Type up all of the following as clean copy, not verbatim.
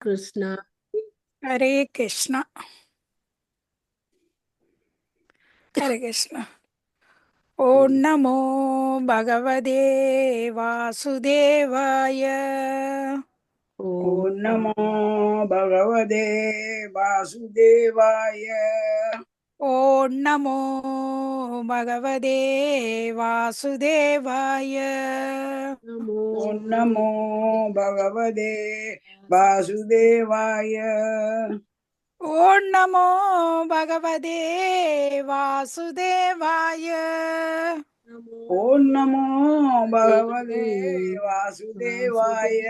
கிருஷ்ணா. ஹரே கிருஷ்ணா. ஹரே கிருஷ்ணா. ஓம் நமோ பகவதே வாசுதேவாய. ஓம் ஓம் நமோ பகவதே வாசுதேவாய. ஓம் நமோ பகவதே வாசுதேவாய. நமோ ஓம் நமோ பகவதே வாசுதேவாய. ஓம் நமோ பகவதே வாசுதேவாய. ஓம் நமோ பகவதே வாசுதேவாய.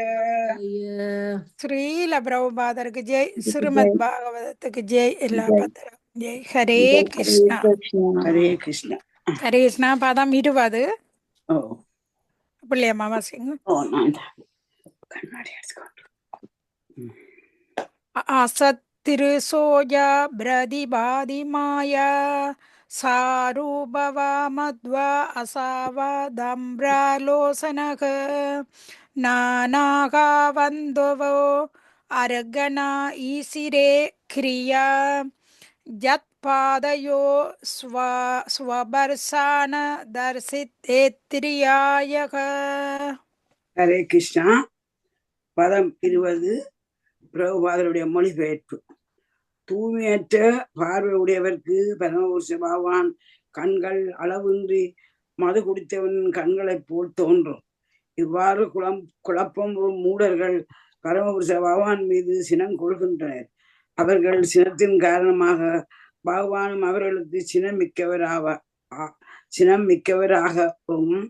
ஸ்ரீல பிரபுபாதருக்கு ஜெய், ஸ்ரீமத் பாகவதத்துக்கு ஜெய், எல்லா பத்திரம் ஜெய். ஹரே கிருஷ்ணா. ஹரே கிருஷ்ணா. ஹரே கிருஷ்ணா. பதம் 20. ஓ பிள்ளைய மாவாசிங்க. ஓ நான் தான் கண்ணாடி எடுத்துக்கொண்டு. அசத்திரு சோஜா பிரதிபாதி மாயா சாரூபவா மத்வா அசாவதம்ப்ராலோசனக நானாகா வந்தவோ அரகணா ஈசிரே கிரியா ஜத் பாதயோ ஸ்வபர்சான தர்சித்தேத்ரியாயக. ஹரே கிருஷ்ணா. பதம் 20 பிரபுபாதருடைய மொழிபெயர்ப்பு. தூய்மையற்ற பார்வை உடையவர்க்கு பரமபுருஷ பகவான் கண்கள் அளவின்றி மது குடித்தவன் கண்களைப் போல் தோன்றும். இவ்வாறு குழப்பம் மூடர்கள் பரமபுருஷ பகவான் மீது சினம் கொள்கின்றனர். அவர்கள் சினத்தின் காரணமாக பகவானும் அவர்களுக்கு சினம் மிக்கவராகவும்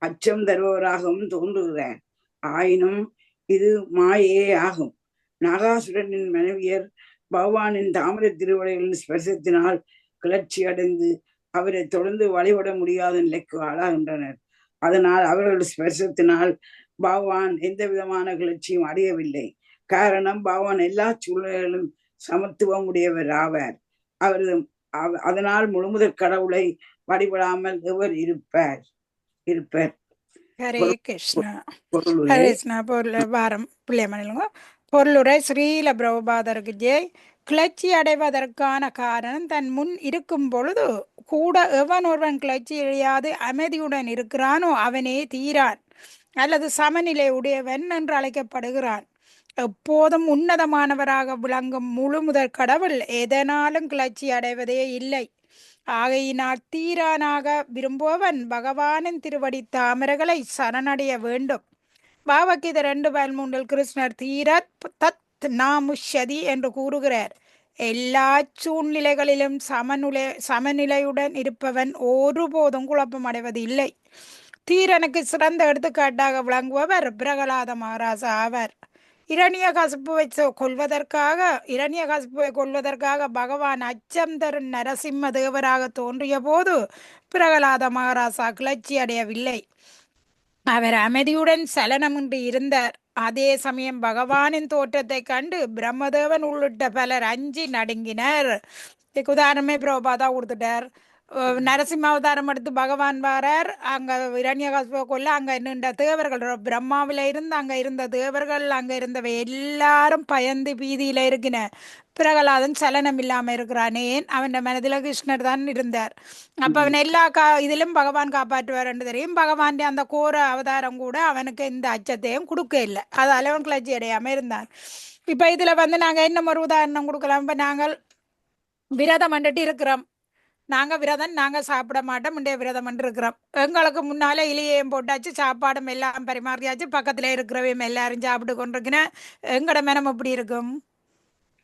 அச்சம் தருபவராகவும் தோன்றுகிறார். ஆயினும் இது மாயே ஆகும். நாகாசுரனின் மனைவியர் பகவானின் தாமரை திருவடிகளின் ஸ்பர்சத்தினால் கிளர்ச்சி அடைந்து அவரை தொடர்ந்து வழிபட முடியாத நிலைக்கு ஆளாகின்றனர். அதனால் அவர்கள் ஸ்பர்சத்தினால் பகவான் எந்த விதமான கிளர்ச்சியும் அடையவில்லை. காரணம், பகவான் எல்லா சூழ்நிலைகளும் சமத்துவம் உடையவர் ஆவார். அதனால் முழுமுதற் கடவுளை வழிபடாமல் எவர் இருப்பர். ஹரே கிருஷ்ணா. ஹரே கிருஷ்ணா. வாரம் பிள்ளையமணிலுங்க. பொருளுரை ஸ்ரீல பிரபுபாதருக்கு ஜெய். கிளர்ச்சி அடைவதற்கான காரணம், தன் முன் இருக்கும் பொழுது கூட எவன் ஒருவன் கிளர்ச்சி அடையாது அமைதியுடன் இருக்கிறானோ அவனே தீரான் அல்லது சமநிலை உடையவன் என்று அழைக்கப்படுகிறான். எப்போதும் உன்னதமானவராக விளங்கும் முழு முதற் கடவுள் எதனாலும் கிளர்ச்சி அடைவதே இல்லை. ஆகையினால் தீரானாக விரும்புபவன் பகவானின் திருவடி தாமரைகளை சரணடைய வேண்டும். பகவத்கீதை 2:13 கிருஷ்ணர் தீரத் தத் நாமுஷ்யதி என்று கூறுகிறார். எல்லா சூழ்நிலைகளிலும் சமநிலையுடன் இருப்பவன் ஒருபோதும் குழப்பம் அடைவது இல்லை. தீரனுக்கு சிறந்த எடுத்துக்காட்டாக விளங்குபவர் பிரகலாத மகாராஜா ஆவார். இரணியகசிப்புவை கொல்வதற்காக பகவான் அச்சம் தரும் நரசிம்ம தேவராக தோன்றிய போது பிரகலாத மகாராஜா கிளர்ச்சி அடையவில்லை. அவர் அமைதியுடன் சலனமின்றி இருந்தார். அதே சமயம் பகவானின் தோற்றத்தை கண்டு பிரம்மதேவன் உள்ளிட்ட பலர் அஞ்சி நடுங்கினர். உதாரணமே பிரபாதா கொடுத்துட்டார். நரசிம்ம அவதாரம் எடுத்து பகவான் வாரார். அங்க இரண்யகாசிபை கொல்ல அங்க நின்ற தேவர்கள், பிரம்மாவில இருந்து அங்க இருந்த தேவர்கள், அங்க இருந்தவை எல்லாரும் பயந்து பீதியில இருக்கின. பிரகலாதன் சலனம் இல்லாம இருக்கிறான். ஏன்? அவன் மனதில கிருஷ்ணர் தான் இருந்தார். அப்ப அவன் எல்லா இதிலும் பகவான் காப்பாற்றுவார் என்று தெரியும். பகவான் அந்த கோர அவதாரம் கூட அவனுக்கு இந்த அச்சத்தையும் கொடுக்க இல்லை. அதால அவன் கிளர்ச்சி அடையாம இருந்தான். இப்ப இதுல நாங்க என்ன ஒரு உதாரணம் கொடுக்கலாம். இப்ப நாங்கள் விரதம் பண்ணிட்டு இருக்கிறோம். நாங்க சாப்பிட மாட்டோம், முந்தைய விரதம் இருக்கிறோம். எங்களுக்கு முன்னால இலையையும் போட்டாச்சு, சாப்பாடும் எல்லாம் பரிமாறியாச்சு, பக்கத்துல இருக்கிறவையும் எல்லாரும் சாப்பிட்டு கொண்டிருக்கிறேன். எங்கட மனம் எப்படி இருக்கும்?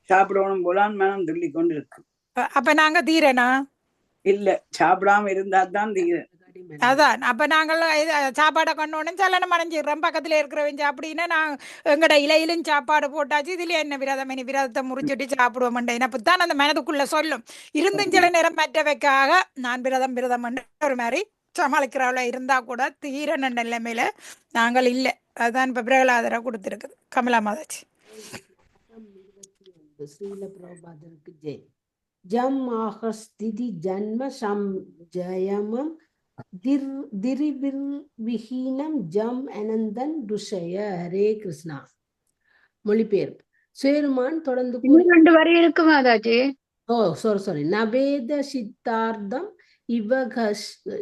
சாப்பிடணும் போலான் மனம் துள்ளி கொண்டு இருக்கும். அப்ப நாங்க தீரனா இல்ல, சாப்பிடாம இருந்தால்தான் தீர. அதான். அப்ப நாங்கள் சாப்பாடை கொண்டோன்னு சலனம் அடைஞ்சிடுறோம். பக்கத்துல இருக்கிறவங்க அப்படின்னா நான் எங்கட இலையிலும் சாப்பாடு போட்டாச்சு, இதுல என்ன விரதம், இனி விரதத்தை முறிச்சுட்டு சாப்பிடுவோம். எனப்புத்தான் அந்த மனதுக்குள்ள சொல்லும். இருந்தும் சில நேரம் மற்றவைக்காக நான் விரதம் ஒரு மாதிரி சமாளிக்கிறவள இருந்தா கூட தீரன நிலைமையில நாங்கள் இல்லை. அதுதான் இப்ப பிரகலாதரா கொடுத்துருக்குது. கமலா மாதாச்சி. ஸ்ரீல பிரபுபாதருக்கு ஜெய். ஜம் ஆஹஸ்திதி ஜன்ம சம்ஜயமம் திரிபிர் விஹீனம் ஜம் அனந்தன் ருஷய. ஹரே கிருஷ்ணா. மொழிபெயர்ப்பு. சேருமான் தொடர்ந்து கூறி இன்னும் 2 வரி இருக்குமா அதாச்சி? சாரி நவேத சித்தார்த்தம்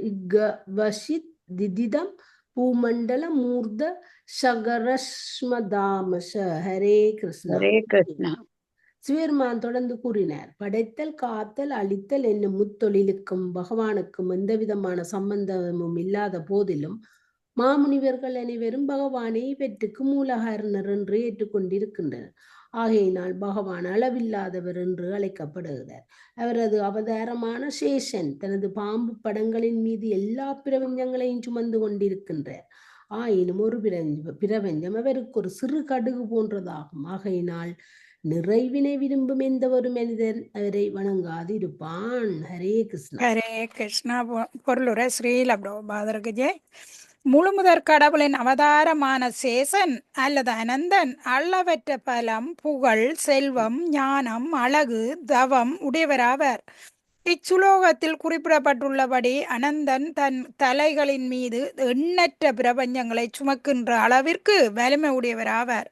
இவகவசித் திதிதம் பூமண்டல மூர்த சகரஸ்மதாமச. ஹரே கிருஷ்ணா. ஹரே கிருஷ்ணா. சிவபெருமான் தொடர்ந்து கூறினார், படைத்தல் காத்தல் அழித்தல் என்னும் முத்தொழிலுக்கும் பகவானுக்கும் எந்த விதமான சம்பந்தமும் இல்லாத போதிலும் மாமுனிவர்கள் அனைவரும் பகவானை இவற்றுக்கு மூலகாரணர் என்று ஏற்றுக்கொண்டிருக்கின்றனர். ஆகையினால் பகவான் அளவில்லாதவர் என்று அழைக்கப்படுகிறார். அவரது அவதாரமான சேஷன் தனது பாம்பு படங்களின் மீது எல்லா பிரபஞ்சங்களையும் சுமந்து கொண்டிருக்கின்றார். ஆயினும் ஒரு பிரபஞ்சம் அவருக்கு ஒரு சிறு கடுகு போன்றதாகும். ஆகையினால் நிறைவினை விரும்பும் எந்த ஒரு மனிதன் அவரை வணங்காது இருப்பான். ஹரே கிருஷ்ணா. ஹரே கிருஷ்ணா. பொருளுரை ஸ்ரீல பிரபுபாதருக்கு ஜெய். முழுமுதற் கடவுளின் அவதாரமான சேசன் அல்லது அனந்தன் அளவற்ற பலம், புகழ், செல்வம், ஞானம், அழகு, தவம் உடையவராவர். இச்சுலோகத்தில் குறிப்பிடப்பட்டுள்ளபடி அனந்தன் தன் தலைகளின் மீது எண்ணற்ற பிரபஞ்சங்களை சுமக்கின்ற அளவிற்கு வலிமை உடையவராவர்.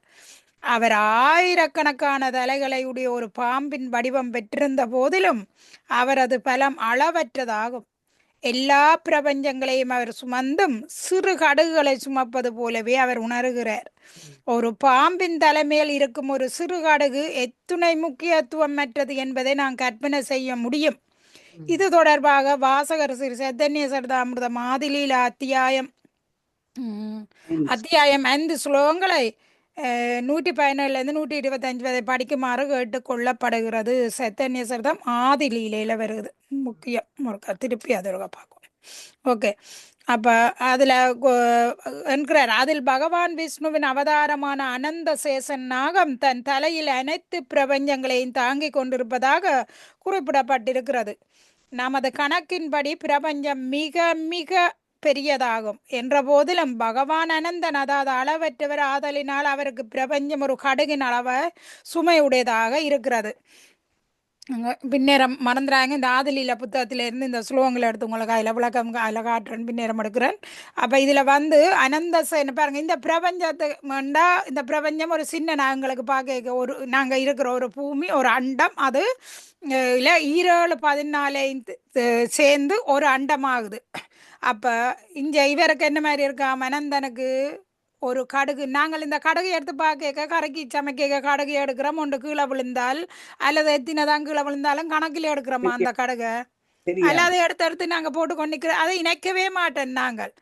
அவர் ஆயிரக்கணக்கான தலைகளை உடைய ஒரு பாம்பின் வடிவம் பெற்றிருந்த போதிலும் அவரது பலம் அளவற்றதாகும். எல்லா பிரபஞ்சங்களையும் அவர் சுமந்தும் சிறு கடுகுகளை சுமப்பது போலவே அவர் உணர்கிறார். ஒரு பாம்பின் தலைமையில் இருக்கும் ஒரு சிறு கடுகு எத்துணை முக்கியத்துவம் மற்றது என்பதை நான் கற்பனை செய்ய முடியும். இது தொடர்பாக வாசகர் ஸ்ரீ சைத்தன்ய சரிதாமிர்தம் ஆதிலீல அத்தியாயம் 5 ஸ்லோகங்களை 117 125 வரை படிக்குமாறு கேட்டுக்கொள்ளப்படுகிறது. சைத்தன்ய சரிதம் ஆதிலீலையில வருது. முக்கியம் திருப்பி அதை பார்க்கணும். ஓகே, அப்ப அதுல என்கிறார், அதில் பகவான் விஷ்ணுவின் அவதாரமான அனந்த சேசன் நாகம் தன் தலையில் அனைத்து பிரபஞ்சங்களையும் தாங்கி கொண்டிருப்பதாக குறிப்பிடப்பட்டிருக்கிறது. நமது கணக்கின்படி பிரபஞ்சம் மிக மிக பெரியதாகும் என்ற போதிலும் பகவான் அனந்தன் அதாவது அளவற்றவர் ஆதலினால் அவருக்கு பிரபஞ்சம் ஒரு கடுகின் அளவை சுமையுடையதாக இருக்கிறது. பின்னேரம் மறந்துறாங்க. இந்த ஆதிலீல புத்தகத்திலிருந்து இந்த ஸ்லோகங்களை எடுத்து உங்களுக்கு அதில் விளக்கம் அதில் காட்டுறேன், பின்னேரம் எடுக்கிறேன். அப்போ இதில் அனந்த சேனை பாருங்கள். இந்த பிரபஞ்சத்துக்கு இந்த பிரபஞ்சம் ஒரு சின்ன நாங்களுக்கு பார்க்க ஒரு நாங்கள் இருக்கிற ஒரு பூமி ஒரு அண்டம், அது இல்லை 7-14 சேர்ந்து ஒரு அண்டமாகுது. அப்போ இங்கே இவருக்கு என்ன மாதிரி இருக்கா, அனந்தனுக்கு ஒரு கடுகு. நாங்கள் இந்த கடுகு எடுத்து பார்க்க கரைக்கி சமைக்க கடுகு எடுக்கிறோம். ஒன்று கீழே விழுந்தால் அல்லது எத்தினதான் கீழே விழுந்தாலும் கணக்கில் எடுக்கிறோமா அந்த கடுகை? அல்லது எடுத்து நாங்கள் போட்டு கொண்டிருக்கிறோம், அதை இணைக்கவே மாட்டோம் நாங்கள்.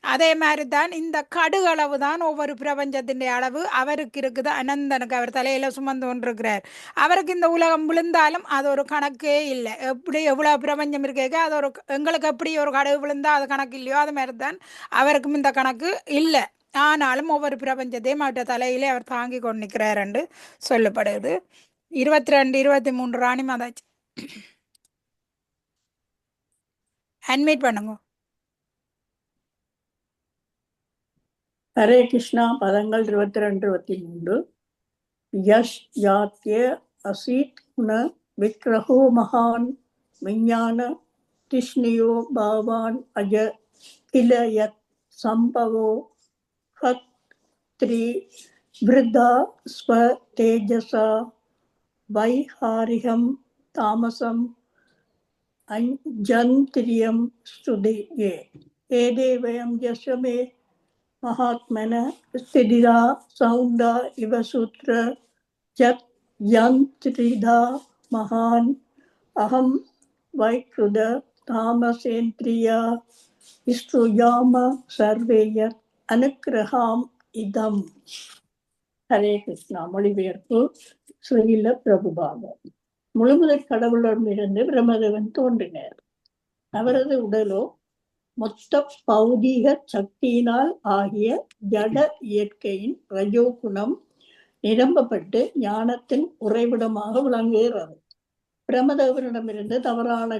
அதே மாதிரி தான் இந்த கடுகு அளவு தான் ஒவ்வொரு பிரபஞ்சத்தின் அளவு அவருக்கு இருக்குது. அனந்தனுக்கு அவர் தலையில சுமந்து கொண்டிருக்கிறார். அவருக்கு இந்த உலகம் விழுந்தாலும் அது ஒரு கணக்கே இல்லை. எப்படி எவ்வளோ பிரபஞ்சம் இருக்கே அது ஒரு எங்களுக்கு எப்படி ஒரு கடுகு விழுந்தா அது கணக்கு இல்லையோ அது மாதிரி தான் அவருக்கும் இந்த கணக்கு இல்லை. ஆனாலும் ஒவ்வொரு பிரபஞ்சத்தையும் அவற்ற தலையிலே அவர் தாங்கி கொண்டு நிற்கிறார் என்று சொல்லப்படுது. 22 23 ராணி மாதாச்சு அட்மிட் பண்ணுங்க. ஹரே கிருஷ்ணா. பதங்கள் 22 23. யஷ் யாத்ய அசீத் குண விக்ரஹோ மகான் விஞ்ஞான திஷ்ணியோ பாவான் அஜ கில யத் சம்பவோ ஹத் த்ரி விருதா ஸ்வ தேஜசா வைஹாரிகம் தாமசம் அஞ்சந்திரியம் ஸ்துதியே ஏதேவயம் யசமே மகாத்மன ஸ்திதிதா சௌண்டா இவ சூத்ர ஜத் யந்திரிதா மகான் அகம் வைக்ருத தாமசேந்திரியா ஸ்ருயாம சர்வேய அனுக்கிரகாம் இதம். ஹரே கிருஷ்ணா. மொழிபெயர்ப்பு ஸ்ரீல பிரபுபாதர். முழுமுதற் கடவுளிடமிருந்து பிரம்மதேவன் தோன்றினார். அவரது உடலோ மொத்த பௌதீக சக்தியினால் ஆகிய ஜட இயற்கையின் ரஜோகுணம் நிரம்பப்பட்டு ஞானத்தின் உறைவிடமாக விளங்குகிறது. பிரம்மதேவனிடமிருந்து தவறான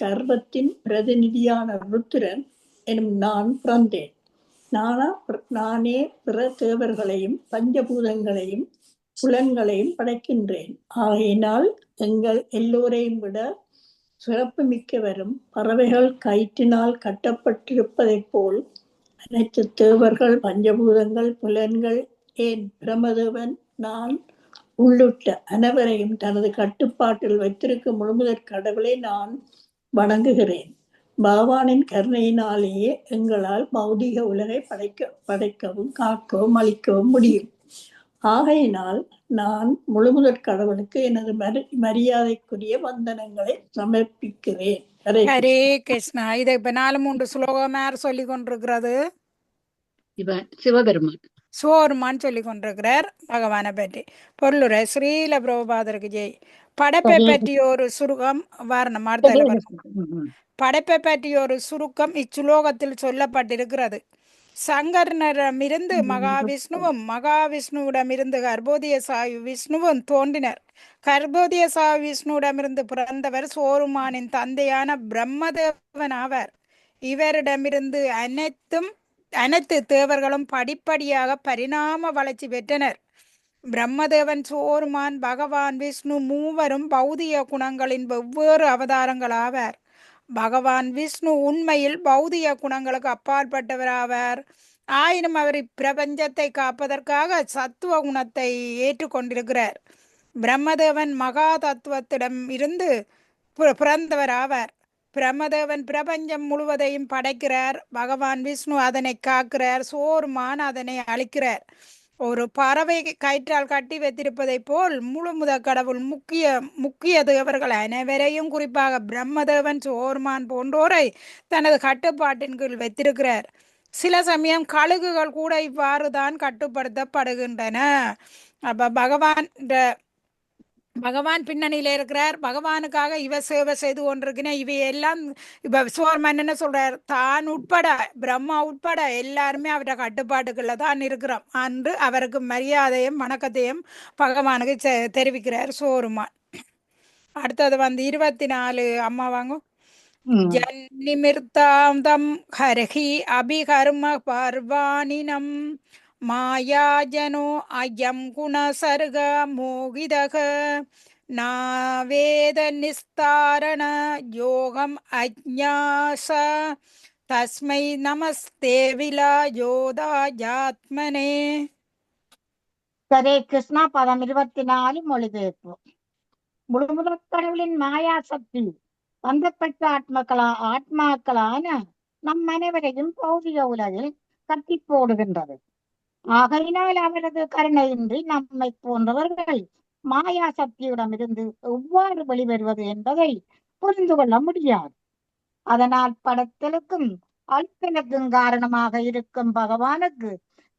கர்வத்தின் பிரதிநிதியான ருத்திரன் எனும் நான் பிறந்தேன். நானே பிற தேவர்களையும் பஞ்சபூதங்களையும் புலன்களையும் படைக்கின்றேன். ஆகையினால் எங்கள் எல்லோரையும் விட சிறப்பு மிக்கவரும் பறவைகள் கயிற்றினால் கட்டப்பட்டிருப்பதைப் போல் அனைத்து தேவர்கள் பஞ்சபூதங்கள் புலன்கள் ஏன் பிரம்மதேவன் நான் உள்ளிட்ட அனைவரையும் தனது கட்டுப்பாட்டில் வைத்திருக்கும் முழுமுதற் கடவுளை நான் வணங்குகிறேன். பகவானின் கருணையினாலேயே எங்களால் பௌதிக உலகை படைக்கவும் காக்கவும் அளிக்கவும் முடியும். ஆகையினால் நான் முழுமுதற் கடவுளுக்கு எனது மரியாதைக்குரிய வந்தனங்களை சமர்ப்பிக்கிறேன். ஹரே கிருஷ்ணா. இதை இப்ப 4-3 ஸ்லோகம் யார் சொல்லி கொண்டிருக்கிறது? சிவபெருமான் சோர்மான் சொல்லி கொண்டிருக்கிறார் பகவானை பற்றி. பொருளுரை ஸ்ரீல பிரபுபாதருக்கு ஜெய். படைப்பை பற்றி ஒரு சுருக்கம் வாரணம் படைப்பை பற்றி ஒரு சுருக்கம் இச்சுலோகத்தில் சொல்லப்பட்டிருக்கிறது. சங்கரனிடமிருந்து மகாவிஷ்ணுவும் மகாவிஷ்ணுவிடமிருந்து கர்ப்போதய சாயு விஷ்ணுவும் தோன்றினர். கர்ப்போதய சாயு விஷ்ணுவிடமிருந்து பிறந்தவர் சோருமானின் தந்தையான பிரம்மதேவன் ஆவார். இவரிடமிருந்து அனைத்து தேவர்களும் படிப்படியாக பரிணாம வளர்ச்சி பெற்றனர். பிரம்மதேவன், சோருமான், பகவான் விஷ்ணு மூவரும் பௌதிக குணங்களின் வெவ்வேறு அவதாரங்கள் ஆவார். பகவான் விஷ்ணு உண்மையில் பௌதிக குணங்களுக்கு அப்பாற்பட்டவராவார். ஆயினும் அவர் இப்பிரபஞ்சத்தை காப்பதற்காக சத்துவ குணத்தை ஏற்றுக்கொண்டிருக்கிறார். பிரம்மதேவன் மகா தத்துவத்திடம் இருந்து பிறந்தவர் ஆவார். பிரம்மதேவன் பிரபஞ்சம் முழுவதையும் படைக்கிறார். பகவான் விஷ்ணு அதனை காக்கிறார். சோருமான் அதனை அழிக்கிறார். ஒரு பறவை கயிற்றால் கட்டி வைத்திருப்பதை போல் முழுமுத கடவுள் முக்கிய தேவர்கள் அனைவரையும், குறிப்பாக பிரம்மதேவன், சோர்மான் போன்றோரை தனது கட்டுப்பாட்டின் கீழ் வைத்திருக்கிறார். சில சமயம் கழுகுகள் கூட இவ்வாறு தான் கட்டுப்படுத்தப்படுகின்றன. அப்ப பகவான் பின்னணியில இருக்கிறார். பகவானுக்காக இவ சேவை செய்து கொண்டிருக்கிறேன். இவையெல்லாம் இப்ப சோர்மன் என்ன சொல்றார்? தான் உட்பட, பிரம்மா உட்பட எல்லாருமே அவருடைய கட்டுப்பாட்டுக்குள்ள தான் இருக்கிறோம் என்று அவருக்கு மரியாதையும் வணக்கத்தையும் பகவானுக்கு தெரிவிக்கிறார் சோருமான். அடுத்தது 24 அம்மா வாங்க. ஜன்னிமிர்தாந்தம் ஹரஹி அபிகர்ம பர்வாணினம் மாயாஜனோ அயம் குணசர்க மோகிதக நாவேத நிஸ்தாரண யோகம் அஜ்ஞாச தஸ்மை நமஸ்தே விலா யோதா ஜாத்மனே. ஹரே கிருஷ்ணா. பதம் 24 மொழிபெயர்ப்பு. முழுமுதற் கடவுளின் மாயா சக்தி பந்தப்பட்ட ஆத்மாக்களான நம் அனைவரையும் பௌதிக உலகில் கட்டி போடுகின்றது. ஆகையினால் அவரது கருணையின்றி நம்மை போன்றவர்கள் மாயா சக்தியிடமிருந்து எவ்வாறு வெளிவருவது என்பதை புரிந்து கொள்ள முடியாது. அதனால் படைத்தலுக்கும் அழித்தலுக்கும் காரணமாக இருக்கும் பகவானுக்கு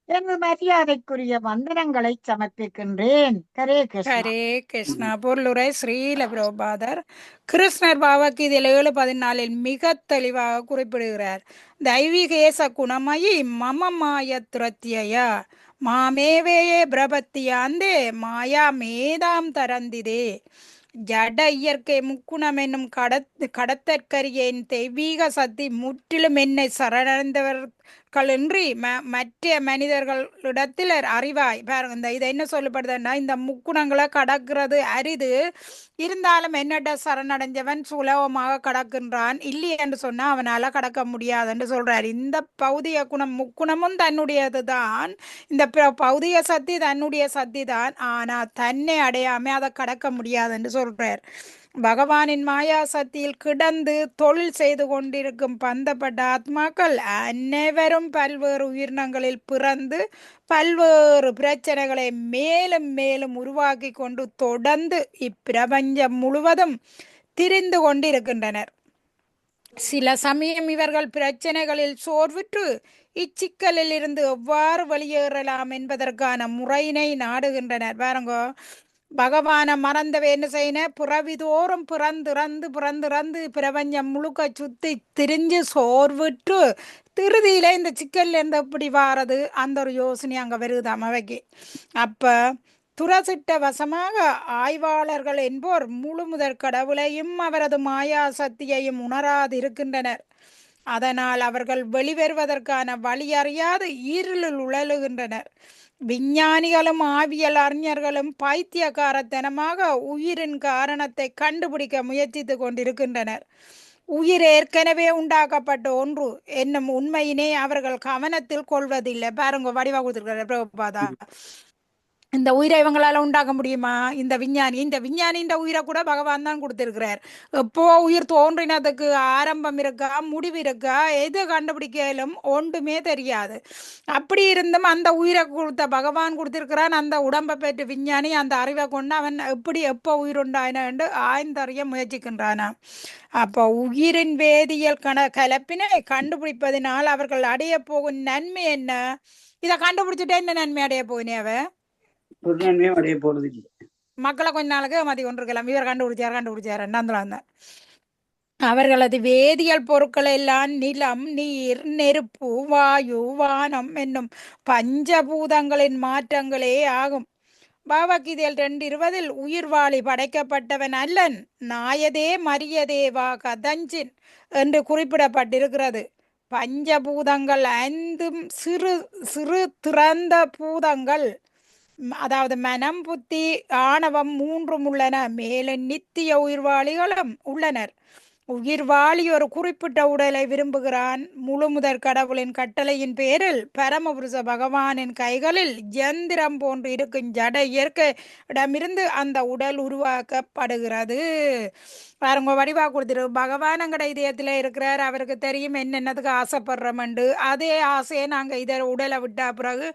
எனது மரியாதைக்குரிய வந்தனங்களை சமர்ப்பிக்கின்றேன். ஹரே கிருஷ்ணா. ஹரே கிருஷ்ணா. பொருளுரை ஸ்ரீல பிரபுபாதர். கிருஷ்ணர் பகவத்கீதையில் 7:14 மிக தெளிவாக குறிப்பிடுகிறார். தைவிகேச குணமயி மம மாயத்ரத்யய மாமேவேயே பிரபத்தியாந்தே மாயா மேதாம் தரந்திதே. ஜட இயற்கை முக்குணம் என்னும் கடத்தற்கரியன் தெய்வீக சக்தி முற்றிலும் என்னை சரணடைந்தவர்களின்றி மற்ற மனிதர்களிடத்தில் அறிவாய். பாருங்க, இதை என்ன சொல்லப்படுதுன்னா, இந்த முக்குணங்களை கடக்கிறது அரிது. இருந்தாலும் என்னட்ட சரணடைஞ்சவன் சுலபமாக கடக்கின்றான். இல்லை என்று சொன்னா அவனால கடக்க முடியாதுன்னு சொல்றார். இந்த பௌதிக குணம் முக்குணமும் தன்னுடையது தான். இந்த பௌதிக சக்தி தன்னுடைய சக்தி தான். ஆனா தன்னை அடையாம அதை கடக்க முடியாதுன்னு சொல்றார். பகவானின் மாயா சக்தியில் கிடந்து தொழில் செய்து கொண்டிருக்கும் பந்தப்பட்ட ஆத்மாக்கள் அனைவரும் பல்வேறு உயிரினங்களில் பிறந்து பல்வேறு பிரச்சனைகளை மேலும் மேலும் உருவாக்கி கொண்டு தொடர்ந்து இப்பிரபஞ்சம் முழுவதும் திரிந்து கொண்டிருக்கின்றனர். சில சமயம் இவர்கள் பிரச்சனைகளில் சோர்வுற்று இச்சிக்கலில் இருந்து எவ்வாறு வெளியேறலாம் என்பதற்கான முறையினை நாடுகின்றனர். பாருங்க, பகவானை மறந்தவை என்ன செய்யணும்? பிறவிதோறும் பிறந்திறந்து பிரபஞ்சம் முழுக்க சுத்தி திரிஞ்சு சோர்வுற்று திருதியில இந்த சிக்கல்ல இருந்து எப்படி வாரது, அந்த ஒரு யோசனை அங்க வருது அவைக்கு. அப்ப துரசிட்ட வசமாக ஆய்வாளர்கள் என்போர் முழுமுதற் கடவுளையும் அவரது மாயா சக்தியையும் உணராது இருக்கின்றனர். அதனால் அவர்கள் வெளிவருவதற்கான வழி அறியாது ஈரலில் உழலுகின்றனர். விஞ்ஞானிகளும் ஆவியல் அறிஞர்களும் பைத்தியக்காரத்தனமாக உயிரின் காரணத்தை கண்டுபிடிக்க முயற்சித்து கொண்டிருக்கின்றனர். உயிர் ஏற்கனவே உண்டாக்கப்பட்ட ஒன்று என்னும் உண்மையினை அவர்கள் கவனத்தில் கொள்வதில்லை. பாருங்க, வடிவா கொடுத்திருக்கிற பிரபுபாதா. இந்த உயிரை இவங்களால உண்டாக்க முடியுமா? இந்த விஞ்ஞானின்ற உயிரை கூட பகவான் தான் கொடுத்திருக்கிறார். எப்போ உயிர் தோன்றினதுக்கு ஆரம்பம் இருக்கா, முடிவு இருக்கா, எது கண்டுபிடிக்கலும் ஒன்றுமே தெரியாது. அப்படி இருந்தும் அந்த உயிரை கொடுத்த பகவான் கொடுத்திருக்கிறான். அந்த உடம்பை பெற்று விஞ்ஞானி அந்த அறிவை கொண்டு அவன் எப்படி எப்போ உயிருண்டாயின என்று ஆய்ந்தறிய முயற்சிக்கின்றானா. அப்போ உயிரின் வேதியியல் கலப்பினை கண்டுபிடிப்பதனால் அவர்கள் அடைய போகும் நன்மை என்ன? இதை கண்டுபிடிச்சிட்டே என்ன நன்மை அடைய போயினேவ? ஒரு நன்மையும் அடைய போறது இல்லை. மக்களை கொஞ்ச நாளுக்கு மதி கொண்டிருக்கலாம். இவர் கண்டுபிடிச்சார் அந்த அவர்களது வேதியியல் பொருட்கள் எல்லாம் நிலம், நீர், நெருப்பு, வாயு, வானம் என்னும் பஞ்சபூதங்களின் மாற்றங்களே ஆகும். பகவத்கீதையில் 2:20 உயிர்வாளி படைக்கப்பட்டவன் அல்லன், நாயதே மரியதே வா கதஞ்சின் என்று குறிப்பிடப்பட்டிருக்கிறது. பஞ்சபூதங்கள் 5 சிறு சிறு திறந்த பூதங்கள், அதாவது மனம், புத்தி, ஆணவம் 3 உள்ளன. மேலும் நித்திய உயிர்வாளிகளும் உள்ளனர். உயிர்வாளி ஒரு குறிப்பிட்ட உடலை விரும்புகிறான். முழுமுதற் கடவுளின் கட்டளையின் பேரில் பரமபுருஷ பகவானின் கைகளில் யந்திரம் போன்று இருக்கும் ஜட இயற்கையிடமிருந்து அந்த உடல் உருவாக்கப்படுகிறது. பாருங்க, வடிவா கொடுத்துரு. பகவான் எங்கட இதயத்துல இருக்கிறார். அவருக்கு தெரியும் என்னென்னதுக்கு ஆசைப்படுறோம்ண்டு. அதே ஆசையை நாங்க இதை உடலை விட்டா பிறகு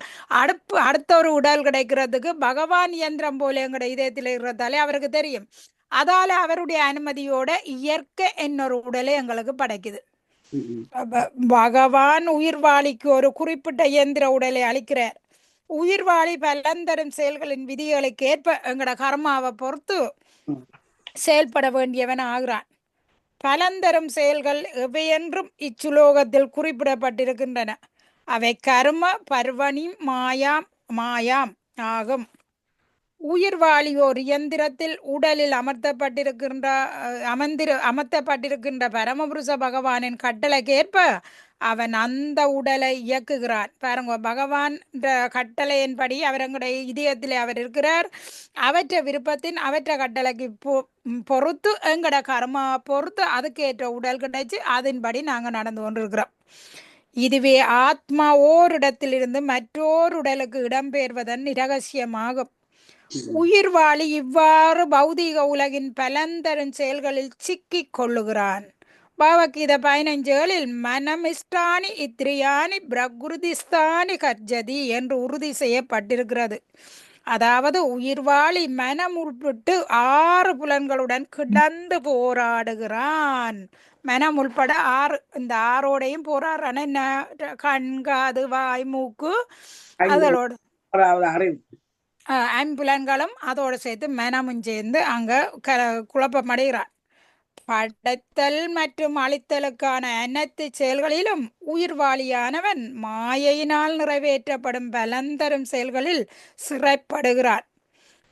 அடுத்த ஒரு உடல் கிடைக்கிறதுக்கு பகவான் யந்திரம் போல எங்கட இதயத்துல இருக்கிறதாலே அவருக்கு தெரியும். அதால அவருடைய அனுமதியோட இயற்கை என்னொரு உடலை எங்களுக்கு படைக்குது. பகவான் உயிர்வாளிக்கு ஒரு குறிப்பிட்ட இயந்திர உடலை அளிக்கிறார். உயிர்வாளி பலந்தரும் செயல்களின் விதிகளுக்கு ஏற்ப எங்கட கர்மாவை பொறுத்து செயல்பட வேண்டியவன் ஆகிறான். பலந்தரும் செயல்கள் எவையென்றும் இச்சுலோகத்தில் குறிப்பிடப்பட்டிருக்கின்றன. அவை கர்ம, பர்வணி, மாயாம் ஆகும். உயிர்வாளி ஒரு இயந்திரத்தில் உடலில் அமர்த்தப்பட்டிருக்கின்ற பரமபுருஷ பகவானின் கட்டளைக்கேற்ப அவன் அந்த உடலை இயக்குகிறான். பாருங்க, பகவான் கட்டளையின்படி அவர்களுடைய இதயத்திலே அவர் இருக்கிறார். அவற்றை விருப்பத்தின் அவற்றை கட்டளைக்கு பொறுத்து எங்கட கர்மா பொறுத்து அதுக்கேற்ற உடல் கிடைச்சு அதன்படி நாங்கள் நடந்து கொண்டிருக்கிறோம். இதுவே ஆத்மா ஓரிடத்திலிருந்து மற்றோர் உடலுக்கு இடம்பெயர்வதன் இரகசியமாகும். உயிர்வாளி இவ்வாறு பௌதீக உலகின் பலந்தரும் செயல்களில் சிக்கிக் கொள்ளுகிறான். பகவத்கீதை 15 மனமிஷ்டானி இத்ரியானி பிரகுருதிஸ்தானி கர்ஜதி என்று உறுதி செய்யப்பட்டிருக்கிறது. அதாவது உயிர்வாளி மனம் உள்பட்டு 6 புலன்களுடன் கிடந்து போராடுகிறான். மனம் உள்பட 6, இந்த 6ஓடையும் போராடுறான். என்ன? கண், காது, வாய், மூக்கு, அதோட ஆம்புலன்களும் அதோடு சேர்த்து மனமும் சேர்ந்து அங்க குழப்பமடைகிறான். படைத்தல் மற்றும் அழித்தலுக்கான அனைத்து செயல்களிலும் உயிர்வாளியானவன் மாயையினால் நிறைவேற்றப்படும் பலந்தரும் செயல்களில் சிறைப்படுகிறான்.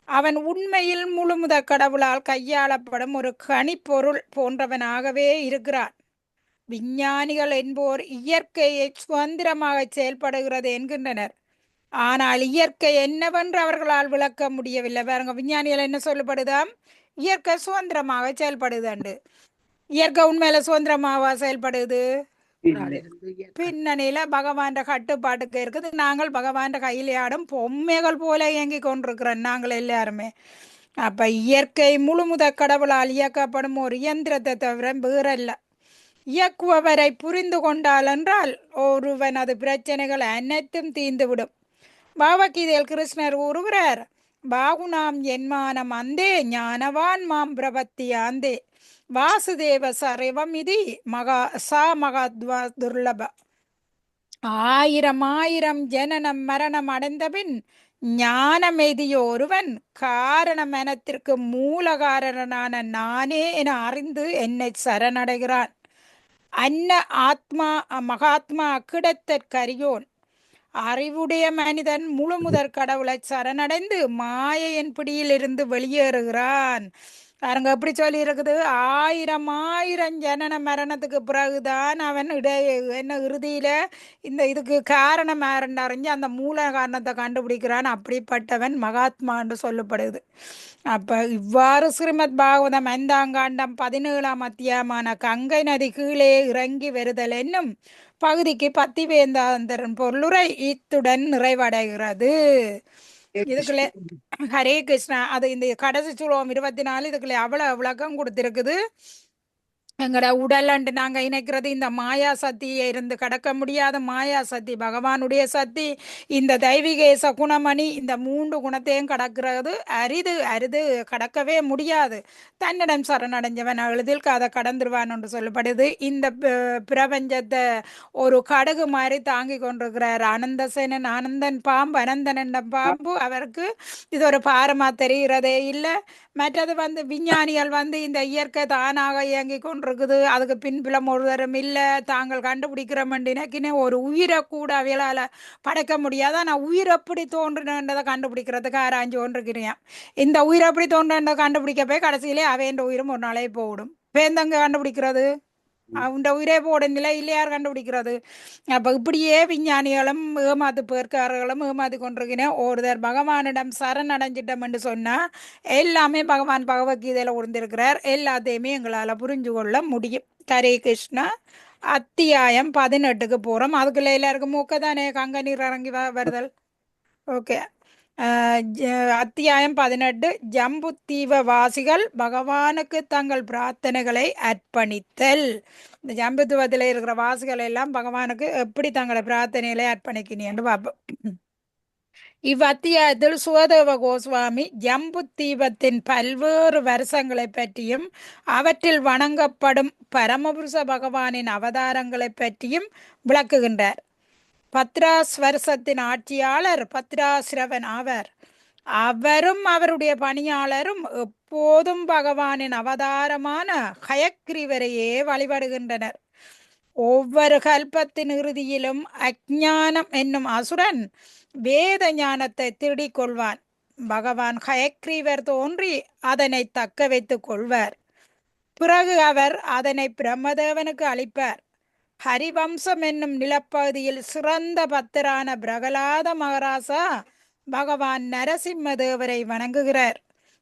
அவன் உண்மையில் முழுமுதற் கடவுளால் கையாளப்படும் ஒரு கனிப்பொருள் போன்றவனாகவே இருக்கிறான். விஞ்ஞானிகள் என்போர் இயற்கையை சுதந்திரமாக செயல்படுகிறது என்கின்றனர். ஆனால் இயற்கை என்னவென்று அவர்களால் விளக்க முடியவில்லை. பாருங்க, விஞ்ஞானிகள் என்ன சொல்லப்படுதாம்? இயற்கை சுதந்திரமாக செயல்படுதுண்டு. இயற்கை உண்மையில சுதந்திரமாக செயல்படுது? பின்னணியில பகவான் கட்டுப்பாட்டுக்கு இருக்குது. நாங்கள் பகவான் கையிலே ஆடும் பொம்மைகள் போல இயங்கி கொண்டிருக்கிறோம் நாங்கள் எல்லாருமே. அப்ப இயற்கை முழுமுதற் கடவுளால் இயக்கப்படும் ஒரு இயந்திரத்தை தவிர வேறல்ல. இயக்குபவரை புரிந்து கொண்டால் என்றால் ஒருவனது பிரச்சனைகள் அனைத்தும் தீர்ந்துவிடும். பகவத்கீதையில் கிருஷ்ணர் கூறுகிறார், பாகுனாம் என்மானம் அந்தே ஞானவான் மாம் பிரபத்தி ஆந்தே வாசுதேவ சர்வம் இது மகாத்வா துர்லப. 1000 ஜனனம் மரணம் அடைந்த பின் ஞானம் எய்திய ஒருவன் காரண மனத்திற்கு மூல காரணனான நானே என அறிந்து என்னை சரணடைகிறான். அன்ன ஆத்மா மகாத்மா கிடைத்தற்கரியோன். அறிவுடைய மனிதன் முழுமுதற் கடவுளை சரணடைந்து மாயையின் பிடியிலிருந்து வெளியேறுகிறான். பாருங்க எப்படி சொல்லி இருக்குது. 1000 ஜனன மரணத்துக்கு பிறகுதான் அவன் இறுதியில இதுக்கு காரணம் யாருன்னு அறிஞ்சு அந்த மூல காரணத்தை கண்டுபிடிக்கிறான். அப்படிப்பட்டவன் மகாத்மா என்று சொல்லப்படுது. அப்ப இவ்வாறு ஸ்ரீமத் பாகவதம் 5ஆம் 17ஆம் அத்தியாயமான கங்கை நதி கீழே இறங்கி வருதல் என்னும் பகுதிக்கு பத்திவேந்தாந்தரன் பொருளுரை இத்துடன் நிறைவடைகிறது. இதுக்குள்ளே ஹரே கிருஷ்ணா. அது இந்த கடைசி சுலோகம் 24 இதுக்குள்ளே அவ்வளவு விளக்கம் கொடுத்திருக்குது. எங்கட உடலண்டு நாங்க இணைக்கிறது இந்த மாயா சக்தியை இருந்து கடக்க முடியாத மாயா சக்தி, பகவானுடைய சக்தி, இந்த தெய்வீக குணமணி, இந்த 3 குணத்தையும் கடக்கிறது அரிது அரிது, கடக்கவே முடியாது. தன்னிடம் சரணடைஞ்சவன் எளிதில் அதை கடந்துருவான் என்று சொல்லப்படுது. இந்த பிரபஞ்சத்தை ஒரு கடுகு மாதிரி தாங்கி கொண்டிருக்கிறார் ஆனந்தசேனன். ஆனந்தன் பாம்பு, அனந்தன் என்ற பாம்பு, அவருக்கு இது ஒரு பாரமா தெரிகிறதே இல்லை. மற்றது விஞ்ஞானிகள் இந்த இயற்கை தானாக இயங்கி கொண்டிருக்குது, அதுக்கு பின்புலம் ஒருத்தரும் இல்லை, தாங்கள் கண்டுபிடிக்கிறோம் நினைக்கினே ஒரு உயிரை கூட அவைகளால் படைக்க முடியாது. ஆனால் உயிர் எப்படி தோன்றுனதை கண்டுபிடிக்கிறதுக்கு ஆராய்ஞ்சு கொண்டிருக்கிறேன். இந்த உயிர் எப்படி தோன்றதை கண்டுபிடிக்க போய் கடைசியிலே அவையன்ற உயிரும் ஒரு நாளே போடும். வேந்தங்க கண்டுபிடிக்கிறது அவன் உயிரே போட நிலை இல்லையார் கண்டுபிடிக்கிறது. அப்போ இப்படியே விஞ்ஞானிகளும் ஏமாத்து பேர்க்காரர்களும் ஏமாத்தி கொண்டிருக்கிறேன். ஒருத்தர் பகவானிடம் சரணடைஞ்சிட்டம் என்று சொன்னால் எல்லாமே பகவான் பகவத்கீதையில் உணர்ந்திருக்கிறார். எல்லாத்தையுமே எங்களால் புரிஞ்சு கொள்ள முடியும். ஹரே கிருஷ்ணா. அத்தியாயம் 18க்கு போகிறோம். அதுக்குள்ள எல்லாருக்கும் மூக்கதானே கங்க நீர் இறங்கி வருதல். ஓகே. அத்தியாயம் 18. ஜம்புத்தீவ வாசிகள் பகவானுக்கு தங்கள் பிரார்த்தனைகளை அர்ப்பணித்தல். இந்த ஜம்புத்துவத்தில் இருக்கிற வாசிகள் எல்லாம் பகவானுக்கு எப்படி தங்களை பிரார்த்தனைகளை அர்ப்பணிக்கணும்னு பார்ப்போம். இவ்வத்தியாயத்தில் சுகதேவ கோஸ்வாமி ஜம்புத்தீபத்தின் பல்வேறு வருஷங்களை பற்றியும் அவற்றில் வணங்கப்படும் பரமபுருஷ பகவானின் அவதாரங்களை பற்றியும் விளக்குகின்றார். பத்ராஸ் வருஷத்தின் ஆட்சியாளர் பத்ராசிரவன் ஆவர். அவரும் அவருடைய பணியாளரும் எப்போதும் பகவானின் அவதாரமான ஹயக்ரீவரையே வழிபடுகின்றனர். ஒவ்வொரு கல்பத்தின் இறுதியிலும் அஞ்ஞானம் என்னும் அசுரன் வேத ஞானத்தை திருடிக் கொள்வான். பகவான் ஹயக்ரீவர் தோன்றி அதனை தக்க வைத்துக் கொள்வார். பிறகு அவர் அதனை பிரம்மதேவனுக்கு அளிப்பார். ஹரிவம்சம் என்னும் நிலப்பகுதியில் சிறந்த பக்தரான பிரகலாத மகாராசா பகவான் நரசிம்மதேவரை வணங்குகிறார்.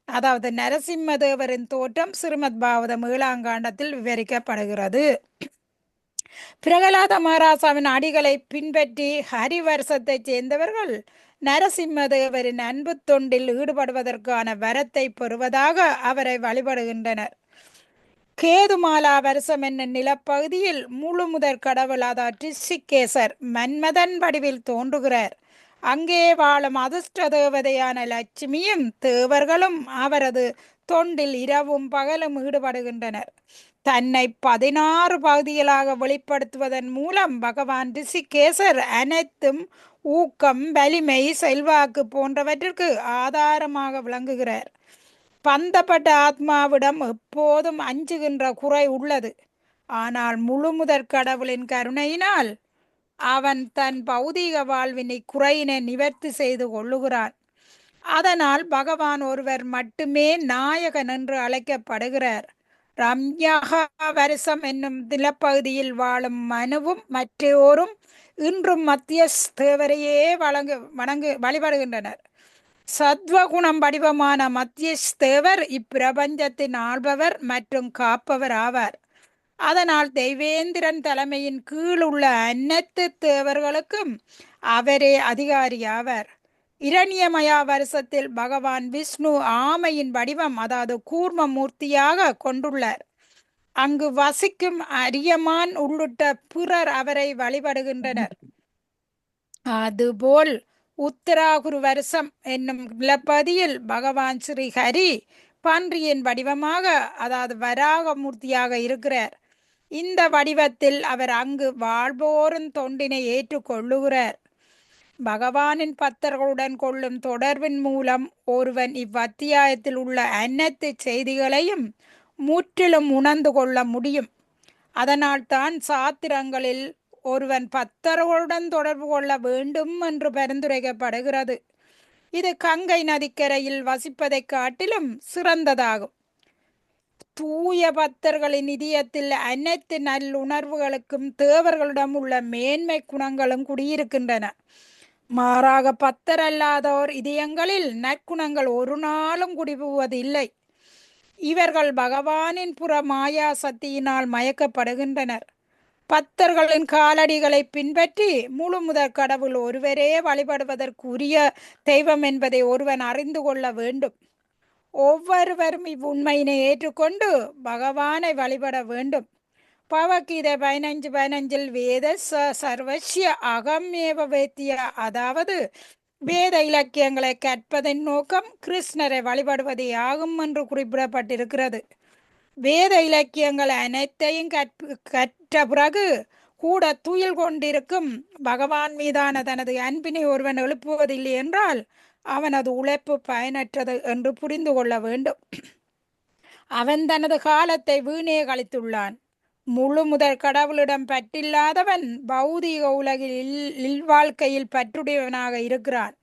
அதாவது நரசிம்மதேவரின் தோற்றம் ஸ்ரீமத் பாகவதம் 7ஆம் காண்டத்தில் விவரிக்கப்படுகிறது. பிரகலாத மகாராசாவின் அடிகளை பின்பற்றி ஹரிவர்ஷத்தை சேர்ந்தவர்கள் நரசிம்மதேவரின் அன்பு தொண்டில் ஈடுபடுவதற்கான வரத்தை பெறுவதாக அவரை வழிபடுகின்றனர். கேதுமாலா வருஷம் என்னும் நிலப்பகுதியில் முழு முதற் கடவுள் அதாவது ரிஷிகேசர் மன்மதன் வடிவில் தோன்றுகிறார். அங்கே வாழும் அதிர்ஷ்ட தேவதையான லட்சுமியும் தேவர்களும் அவரது தொண்டில் இரவும் பகலும் ஈடுபடுகின்றனர். தன்னை 16 பகுதிகளாக வெளிப்படுத்துவதன் மூலம் பகவான் ரிஷிகேசர் அனைத்தும் ஊக்கம், வலிமை, செல்வாக்கு போன்றவற்றிற்கு ஆதாரமாக விளங்குகிறார். பந்தப்பட்ட ஆத்மாவிடம் எப்போதும் அஞ்சுகின்ற குறை உள்ளது. ஆனால் முழு முதற் கடவுளின் கருணையினால் அவன் தன் பௌதீக வாழ்வினை குறையினை நிவர்த்தி செய்து கொள்ளுகிறான். அதனால் பகவான் ஒருவர் மட்டுமே நாயகன் என்று அழைக்கப்படுகிறார். ரம்யகா வருஷம் என்னும் நிலப்பகுதியில் வாழும் மனுவும் மற்றோரும் இன்றும் மத்தியஸ்தேவரையே வழிபடுகின்றனர். சத்வகுணம் வடிவமான மத்தியஸ்தேவர் இப்பிரபஞ்சத்தின் ஆள்பவர் மற்றும் காப்பவர் ஆவார். அதனால் தெய்வேந்திரன் தலைமையின் கீழ் உள்ள அனைத்து தேவர்களுக்கும் அவரே அதிகாரியாவர். இரணியமயா வருஷத்தில் பகவான் விஷ்ணு ஆமையின் வடிவம் அதாவது கூர்ம மூர்த்தியாக கொண்டுள்ளார். அங்கு வசிக்கும் அரியமான் உள்ளிட்ட பிறர் அவரை வழிபடுகின்றனர். அதுபோல் உத்தராகுரு வருஷம் என்னும் நிலப்பதியில் பகவான் ஸ்ரீ ஹரி பன்றியின் வடிவமாக அதாவது வராக மூர்த்தியாக இருக்கிறார். இந்த வடிவத்தில் அவர் அங்கு வாழ்வோரின் தொண்டினை ஏற்றுக்கொள்ளுகிறார். பகவானின் பக்தர்களுடன் கொள்ளும் தொடர்பின் மூலம் ஒருவன் இவ்வத்தியாயத்தில் உள்ள அனைத்து செய்திகளையும் முற்றிலும் உணர்ந்து கொள்ள முடியும். அதனால் தான் சாத்திரங்களில் ஒருவன் பக்தர்களுடன் தொடர்பு கொள்ள வேண்டும் என்று பரிந்துரைக்கப்படுகிறது. இது கங்கை நதிக்கரையில் வசிப்பதை காட்டிலும் சிறந்ததாகும். தூய பக்தர்களின் இதயத்தில் அனைத்து நல்லுணர்வுகளுக்கும் தேவர்களிடம் உள்ள மேன்மை குணங்களும் குடியிருக்கின்றன. மாறாக பக்தர் அல்லாதோர் இதயங்களில் நற்குணங்கள் ஒரு நாளும் குடிபுவதில்லை. இவர்கள் பகவானின் புற மாயா சக்தியினால் மயக்கப்படுகின்றனர். பக்தர்களின் காலடிகளை பின்பற்றி முழு முதற் கடவுள் ஒருவரே வழிபடுவதற்குரிய தெய்வம் என்பதை ஒருவன் அறிந்து கொள்ள வேண்டும். ஒவ்வொருவரும் இவ்வுண்மையினை ஏற்றுக்கொண்டு பகவானை வழிபட வேண்டும். பகவத்கீதை 15:15 வேத சர்வஸ்ய அகமேவ வேத்திய, அதாவது வேத இலக்கியங்களை கற்பதன் நோக்கம் கிருஷ்ணரை வழிபடுவதே ஆகும் என்று குறிப்பிடப்பட்டிருக்கிறது. வேத இலக்கியங்கள் அனைத்தையும் கற்ற பிறகு கூட துயில் கொண்டிருக்கும் பகவான் மீதான தனது அன்பினை ஒருவன் எழுப்புவதில்லை என்றால் அவனது உழைப்பு பயனற்றது என்று புரிந்து கொள்ள வேண்டும். அவன் தனது காலத்தை வீணே கழித்துள்ளான். முழு முதற் கடவுளிடம் பற்றில்லாதவன் பௌதீக உலகில் இல்வாழ்க்கையில் பற்றுடையவனாக இருக்கிறான்.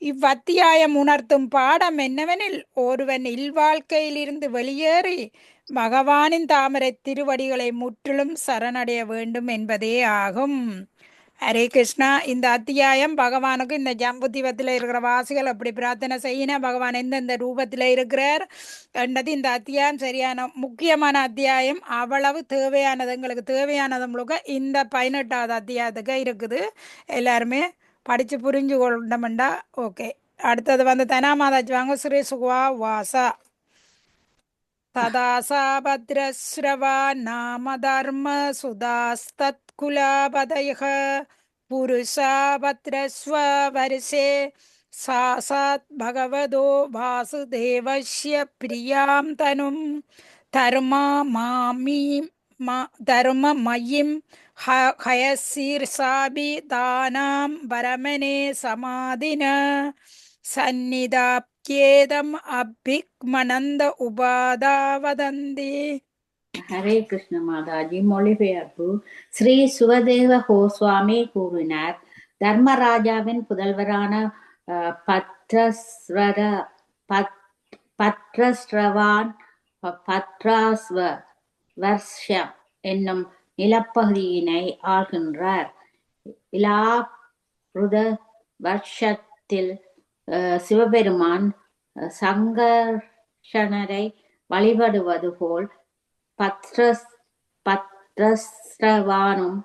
இவ்வத்தியாயம் உணர்த்தும் பாடம் என்னவெனில், ஒருவன் இல்வாழ்க்கையில் இருந்து வெளியேறி பகவானின் தாமரை திருவடிகளை முற்றிலும் சரணடைய வேண்டும் என்பதே ஆகும். ஹரே கிருஷ்ணா. இந்த அத்தியாயம் பகவானுக்கு இந்த ஜம்புத்தீபத்தில் இருக்கிற வாசிகள் அப்படி பிரார்த்தனை செய்யணும், பகவான் எந்தெந்த ரூபத்தில் இருக்கிறார் என்றது இந்த அத்தியாயம் சரியான முக்கியமான அத்தியாயம். அவ்வளவு தேவையானது, எங்களுக்கு தேவையானது முழுக்க இந்த 18வது அத்தியாயத்துக்கு இருக்குது. எல்லாருமே படித்து புரிஞ்சு கொண்டோம்டா. ஓகே, அடுத்தது தனாமாதாச்சு வாங்க. ஸ்ரீ சுகுவா வாசா ததாசா பத்ரஸ்ரவா நாம தர்ம சுதாஸ்தத் குலாபதயக புருஷா பத்ரஸ்வ வருஷே சாசாத் பகவதோ வாசுதேவஸ்ய பிரியாம் தனும் தர்மமயிம் ஹயசீர்சாபி தானாம் பரமனே சமாதின சந்நிதாப்யேதம் அபிக்மனந்த உபாதாவதந்தி. ஹரே கிருஷ்ண மாதாஜி. மொழிபெயர்ப்பு. ஸ்ரீ சுகதேவ கோஸ்வாமி கூறினார், தர்மராஜாவின் புதல்வரான பத்ரஸ்ரவான் பத்ராஸ்வ வர்ஷம் என்னும் நிலப்பகுதியினை ஆள்கின்றார். இலாப்ருத வருஷத்தில் சிவபெருமான் சங்கர்ஷணரை வழிபடுவது போல் பத்ரஸ்ரவானும்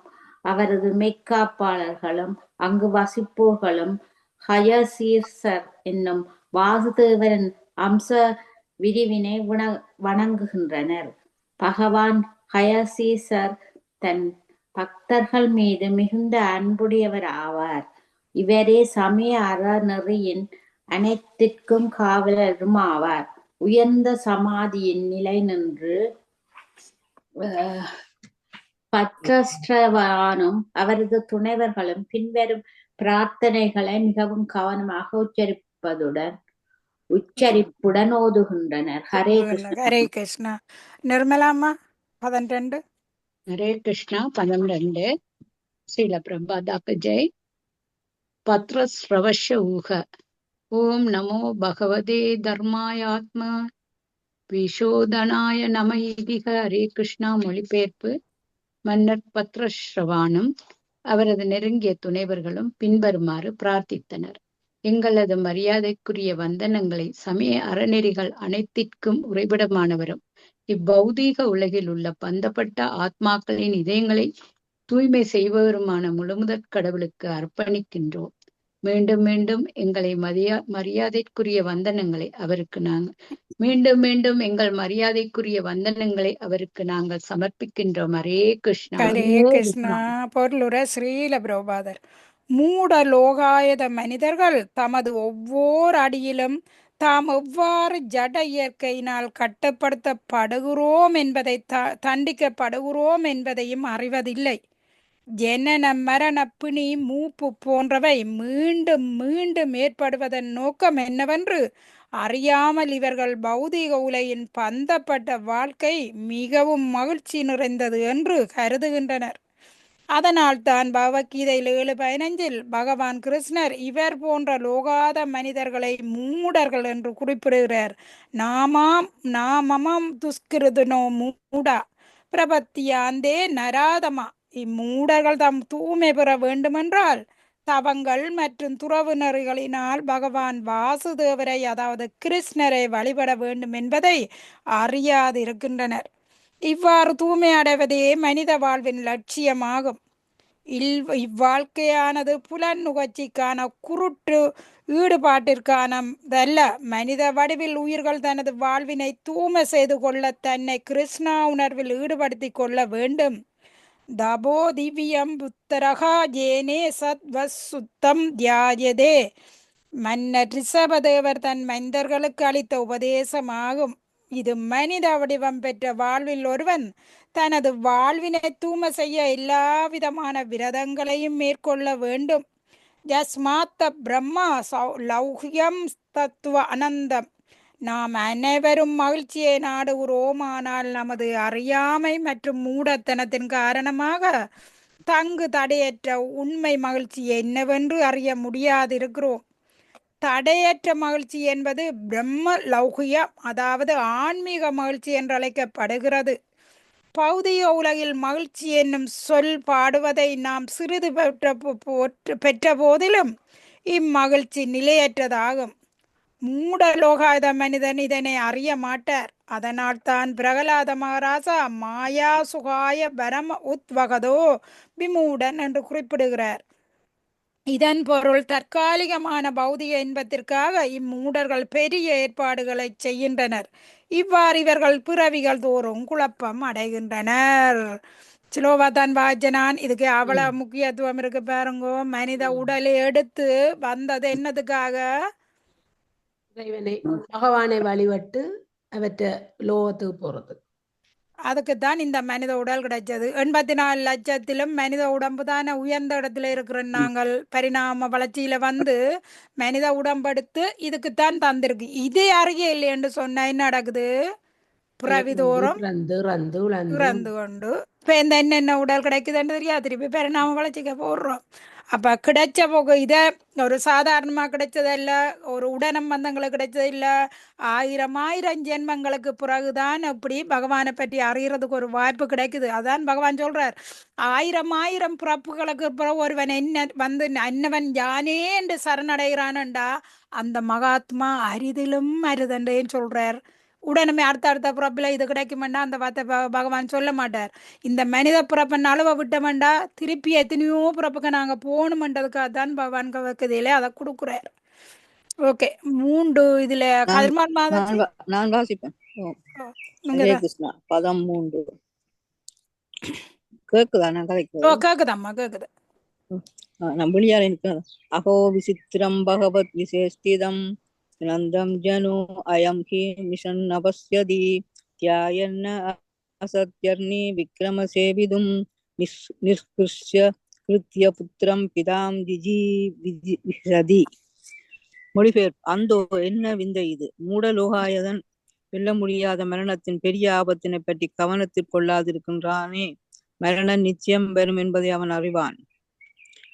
அவரது மெய்காப்பாளர்களும் அங்கு வசிப்போர்களும் ஹயசீர்சர் என்னும் வாசுதேவரின் அம்ச விரிவினை வணங்குகின்றனர். பகவான் ஹயசீசர் தன் பக்தர்கள் மீது மிகுந்த அன்புடையவர் ஆவார். இவரே சமய அறநெறியின் அனைத்திற்கும் காவலரும் ஆவார். உயர்ந்த சமாதியின் நிலை நின்று பத்ரஸ்ரவானும் அவரது துணைவர்களும் பின்வரும் பிரார்த்தனைகளை மிகவும் கவனமாக உச்சரிப்புடன் ஓதுகின்றனர். ஹரே கிருஷ்ணா. ஹரே கிருஷ்ணா. நிர்மலாமா 12. ஹரே கிருஷ்ணா. 12. ஸ்ரீல பிரபாதாக்கு ஜெய். பத்ரஸ்ரவஸ்ய ஊக. ஓம் நமோ பகவதே தர்மாயாத்ம விஷோதனாய நம இதிக. ஹரே கிருஷ்ணா. மொழிபெயர்ப்பு. மன்னர் பத்ரஸ்ரவானும் அவரது நெருங்கிய துணைவர்களும் பின்வருமாறு பிரார்த்தித்தனர். எங்களது மரியாதைக்குரிய வந்தனங்களை சமய அறநெறிகள் அனைத்திற்கும் உறைவிடமானவரும் இப்பௌதீக உலகில் உள்ள பந்தப்பட்ட ஆத்மாக்களின் இதயங்களை தூய்மை செய்பவருமான முழுமுதற் கடவுளுக்கு அர்ப்பணிக்கின்றோம். மீண்டும் மீண்டும் எங்களை மரியாதைக்குரிய வந்தனங்களை அவருக்கு எங்கள் மரியாதைக்குரிய வந்தனங்களை அவருக்கு நாங்கள் சமர்ப்பிக்கின்றோம். ஹரே கிருஷ்ணா. ஹரே கிருஷ்ணா. பொருளுரை ஸ்ரீல பிரபாதர். மூட லோகாயத மனிதர்கள் தமது ஒவ்வொரு அடியிலும் தாம் எவ்வாறு ஜட இயற்கையினால் கட்டுப்படுத்தப்படுகிறோம் என்பதை தண்டிக்கப்படுகிறோம் என்பதையும் அறிவதில்லை. ஜனன மரண பிணி மூப்பு போன்றவை மீண்டும் மீண்டும் ஏற்படுவதன் நோக்கம் என்னவென்று அறியாமல் இவர்கள் பௌதீக உலகின் பந்தப்பட்ட வாழ்க்கை மிகவும் மகிழ்ச்சி நிறைந்தது என்று கருதுகின்றனர். அதனால் தான் பகவத்கீதையில் 7:15 பகவான் கிருஷ்ணர் இவர் போன்ற லோகாத மனிதர்களை மூடர்கள் என்று குறிப்பிடுகிறார். நாமம் துஷ்கிருதனோ மூடா பிரபத்தியாந்தே நராதமா. இம்மூடர்கள் தாம் தூய்மை பெற வேண்டுமென்றால் தவங்கள் மற்றும் துறவு நெறிகளினால் பகவான் வாசுதேவரை, அதாவது கிருஷ்ணரை வழிபட வேண்டும் என்பதை அறியாதிருக்கின்றனர். இவ்வாறு தூய்மை அடைவதே மனித வாழ்வின் லட்சியமாகும். இவ்வாழ்க்கையானது புலன் நுகர்ச்சிக்கான குருட்டு ஈடுபாட்டிற்கானதல்ல. மனித வடிவில் உயிர்கள் தனது வாழ்வினை தூய்மை செய்து கொள்ள தன்னை கிருஷ்ணா உணர்வில் ஈடுபடுத்திக் கொள்ள வேண்டும். தபோ திவ்யம் புத்தரகா ஜேனே சத்வஸ் சுத்தம் தியாயதே. மன்னர் ரிஷபதேவர் தன் மைந்தர்களுக்கு அளித்த உபதேசமாகும். இது மனித வடிவம் பெற்ற வாழ்வில் ஒருவன் தனது வாழ்வினை தூய்மை செய்ய எல்லா விதமான விரதங்களையும் மேற்கொள்ள வேண்டும். ஜஸ்மாத்த பிரம்மா லௌகியம் தத்துவ அனந்தம். நாம் அனைவரும் மகிழ்ச்சியை நாடுகிறோமானால் நமது அறியாமை மற்றும் மூடத்தனத்தின் காரணமாக தங்கு தடையற்ற உண்மை மகிழ்ச்சி என்னவென்று அறிய முடியாதிருக்கிறோம். தடையற்ற மகிழ்ச்சி என்பது பிரம்ம லௌகியம், அதாவது ஆன்மீக மகிழ்ச்சி என்று அழைக்கப்படுகிறது. பௌதிக உலகில் மகிழ்ச்சி என்னும் சொல் பாடுவதை நாம் சிறிது பெற்ற போதிலும் இம்மகிழ்ச்சி நிலையற்றதாகும். மூடலோகாத மனிதன் இதனை அறிய மாட்டார். அதனால் தான் பிரகலாத மகாராஜா மாயா சுகாய பரம உத்வகதோ விமூடன் என்று குறிப்பிடுகிறார். இதன் பொருள் தற்காலிகமான பௌதிக இன்பத்திற்காக இம்மூடர்கள் பெரிய ஏற்பாடுகளை செய்கின்றனர். இவ்வாறு இவர்கள் பிறவிகள் தோறும் குழப்பம் அடைகின்றனர். ஸ்லோவா தான் வாஜனான். இதுக்கு அவ்வளவு முக்கியத்துவம் இருக்கு பாருங்கோ. மனித உடலை எடுத்து வந்தது என்னதுக்காக? இறைவனை பகவானை வழிபட்டு அவற்றை லோகத்துக்கு போறது. அதுக்குத்தான் இந்த மனித உடல் கிடைச்சது. 84 லட்சத்திலும் மனித உடம்பு தானே உயர்ந்த இடத்துல இருக்கிற நாங்கள் பரிணாம வளர்ச்சியில வந்து மனித உடம்பெடுத்து இதுக்குத்தான் தந்திருக்கு. இதே அருகே இல்லை என்று சொன்னா என்ன நடக்குது? பிறவிதோறும் இறந்து கொண்டு இப்ப இந்த என்னென்ன உடல் கிடைக்குதுன்னு தெரியாது, திருப்பி பரிணாம வளர்ச்சிக்க போடுறோம். அப்ப கிடைச்ச போக இத ஒரு சாதாரணமா கிடைச்சதில்ல, ஒரு உடனம்பந்தங்களுக்கு கிடைச்சதில்ல. ஆயிரம் ஜென்மங்களுக்கு பிறகுதான் அப்படி பகவானை பற்றி அறியறதுக்கு ஒரு வாய்ப்பு கிடைக்குது. அதான் பகவான் சொல்றார், ஆயிரம் பிறப்புகளுக்கு பிறகு ஒருவன் என்ன வந்து என்னவன் யானே என்று சரணடைகிறான்டா அந்த மகாத்மா அரிதிலும் அரிதன்றேன்னு சொல்றார். உடனே அடுத்த பிறப்புல இது கிடைக்குமெண்டா அந்த வார்த்தை பகவான் சொல்ல மாட்டார். இந்த மனித பிறப்பை நழுவ விட்டோம்டா திருப்பி எத்தனையோ பிறப்புக்கு நாங்க போகணுமென்றதுக்காக தான் பகவான் கவக்குதிலே அதை கொடுக்குறார். ஓகே, 3 இதுல கதிர்மான் மாதம் நான் வாசிப்பேன். ஹரே கிருஷ்ணா. பதம் 3 கேக்குதா? நான் கதைக்கு கேக்குதாம்மா, கேக்குது. நான் வெளியார எனக்கு அகோ விசித்திரம் பகவத் விசேஷ்டிதம் நந்தம் ஜனு அயம் ஹி மிஷன் அவஸ்யதி தியாயன்ன அசத்யர்ணி விக்ரம சேவிதும் நிஷ்கிருஷ்ய கிருத்ய புத்திரம் பிதாம் விஜி. மொழிபெயர். அந்தோ என்ன விந்தை இது! மூடலோகாயதன் வெல்ல முடியாத மரணத்தின் பெரிய ஆபத்தினை பற்றி கவனத்தில் கொள்ளாதிருக்கின்றானே. மரணம் நிச்சயம் வரும் என்பதை அவன் அறிவான்.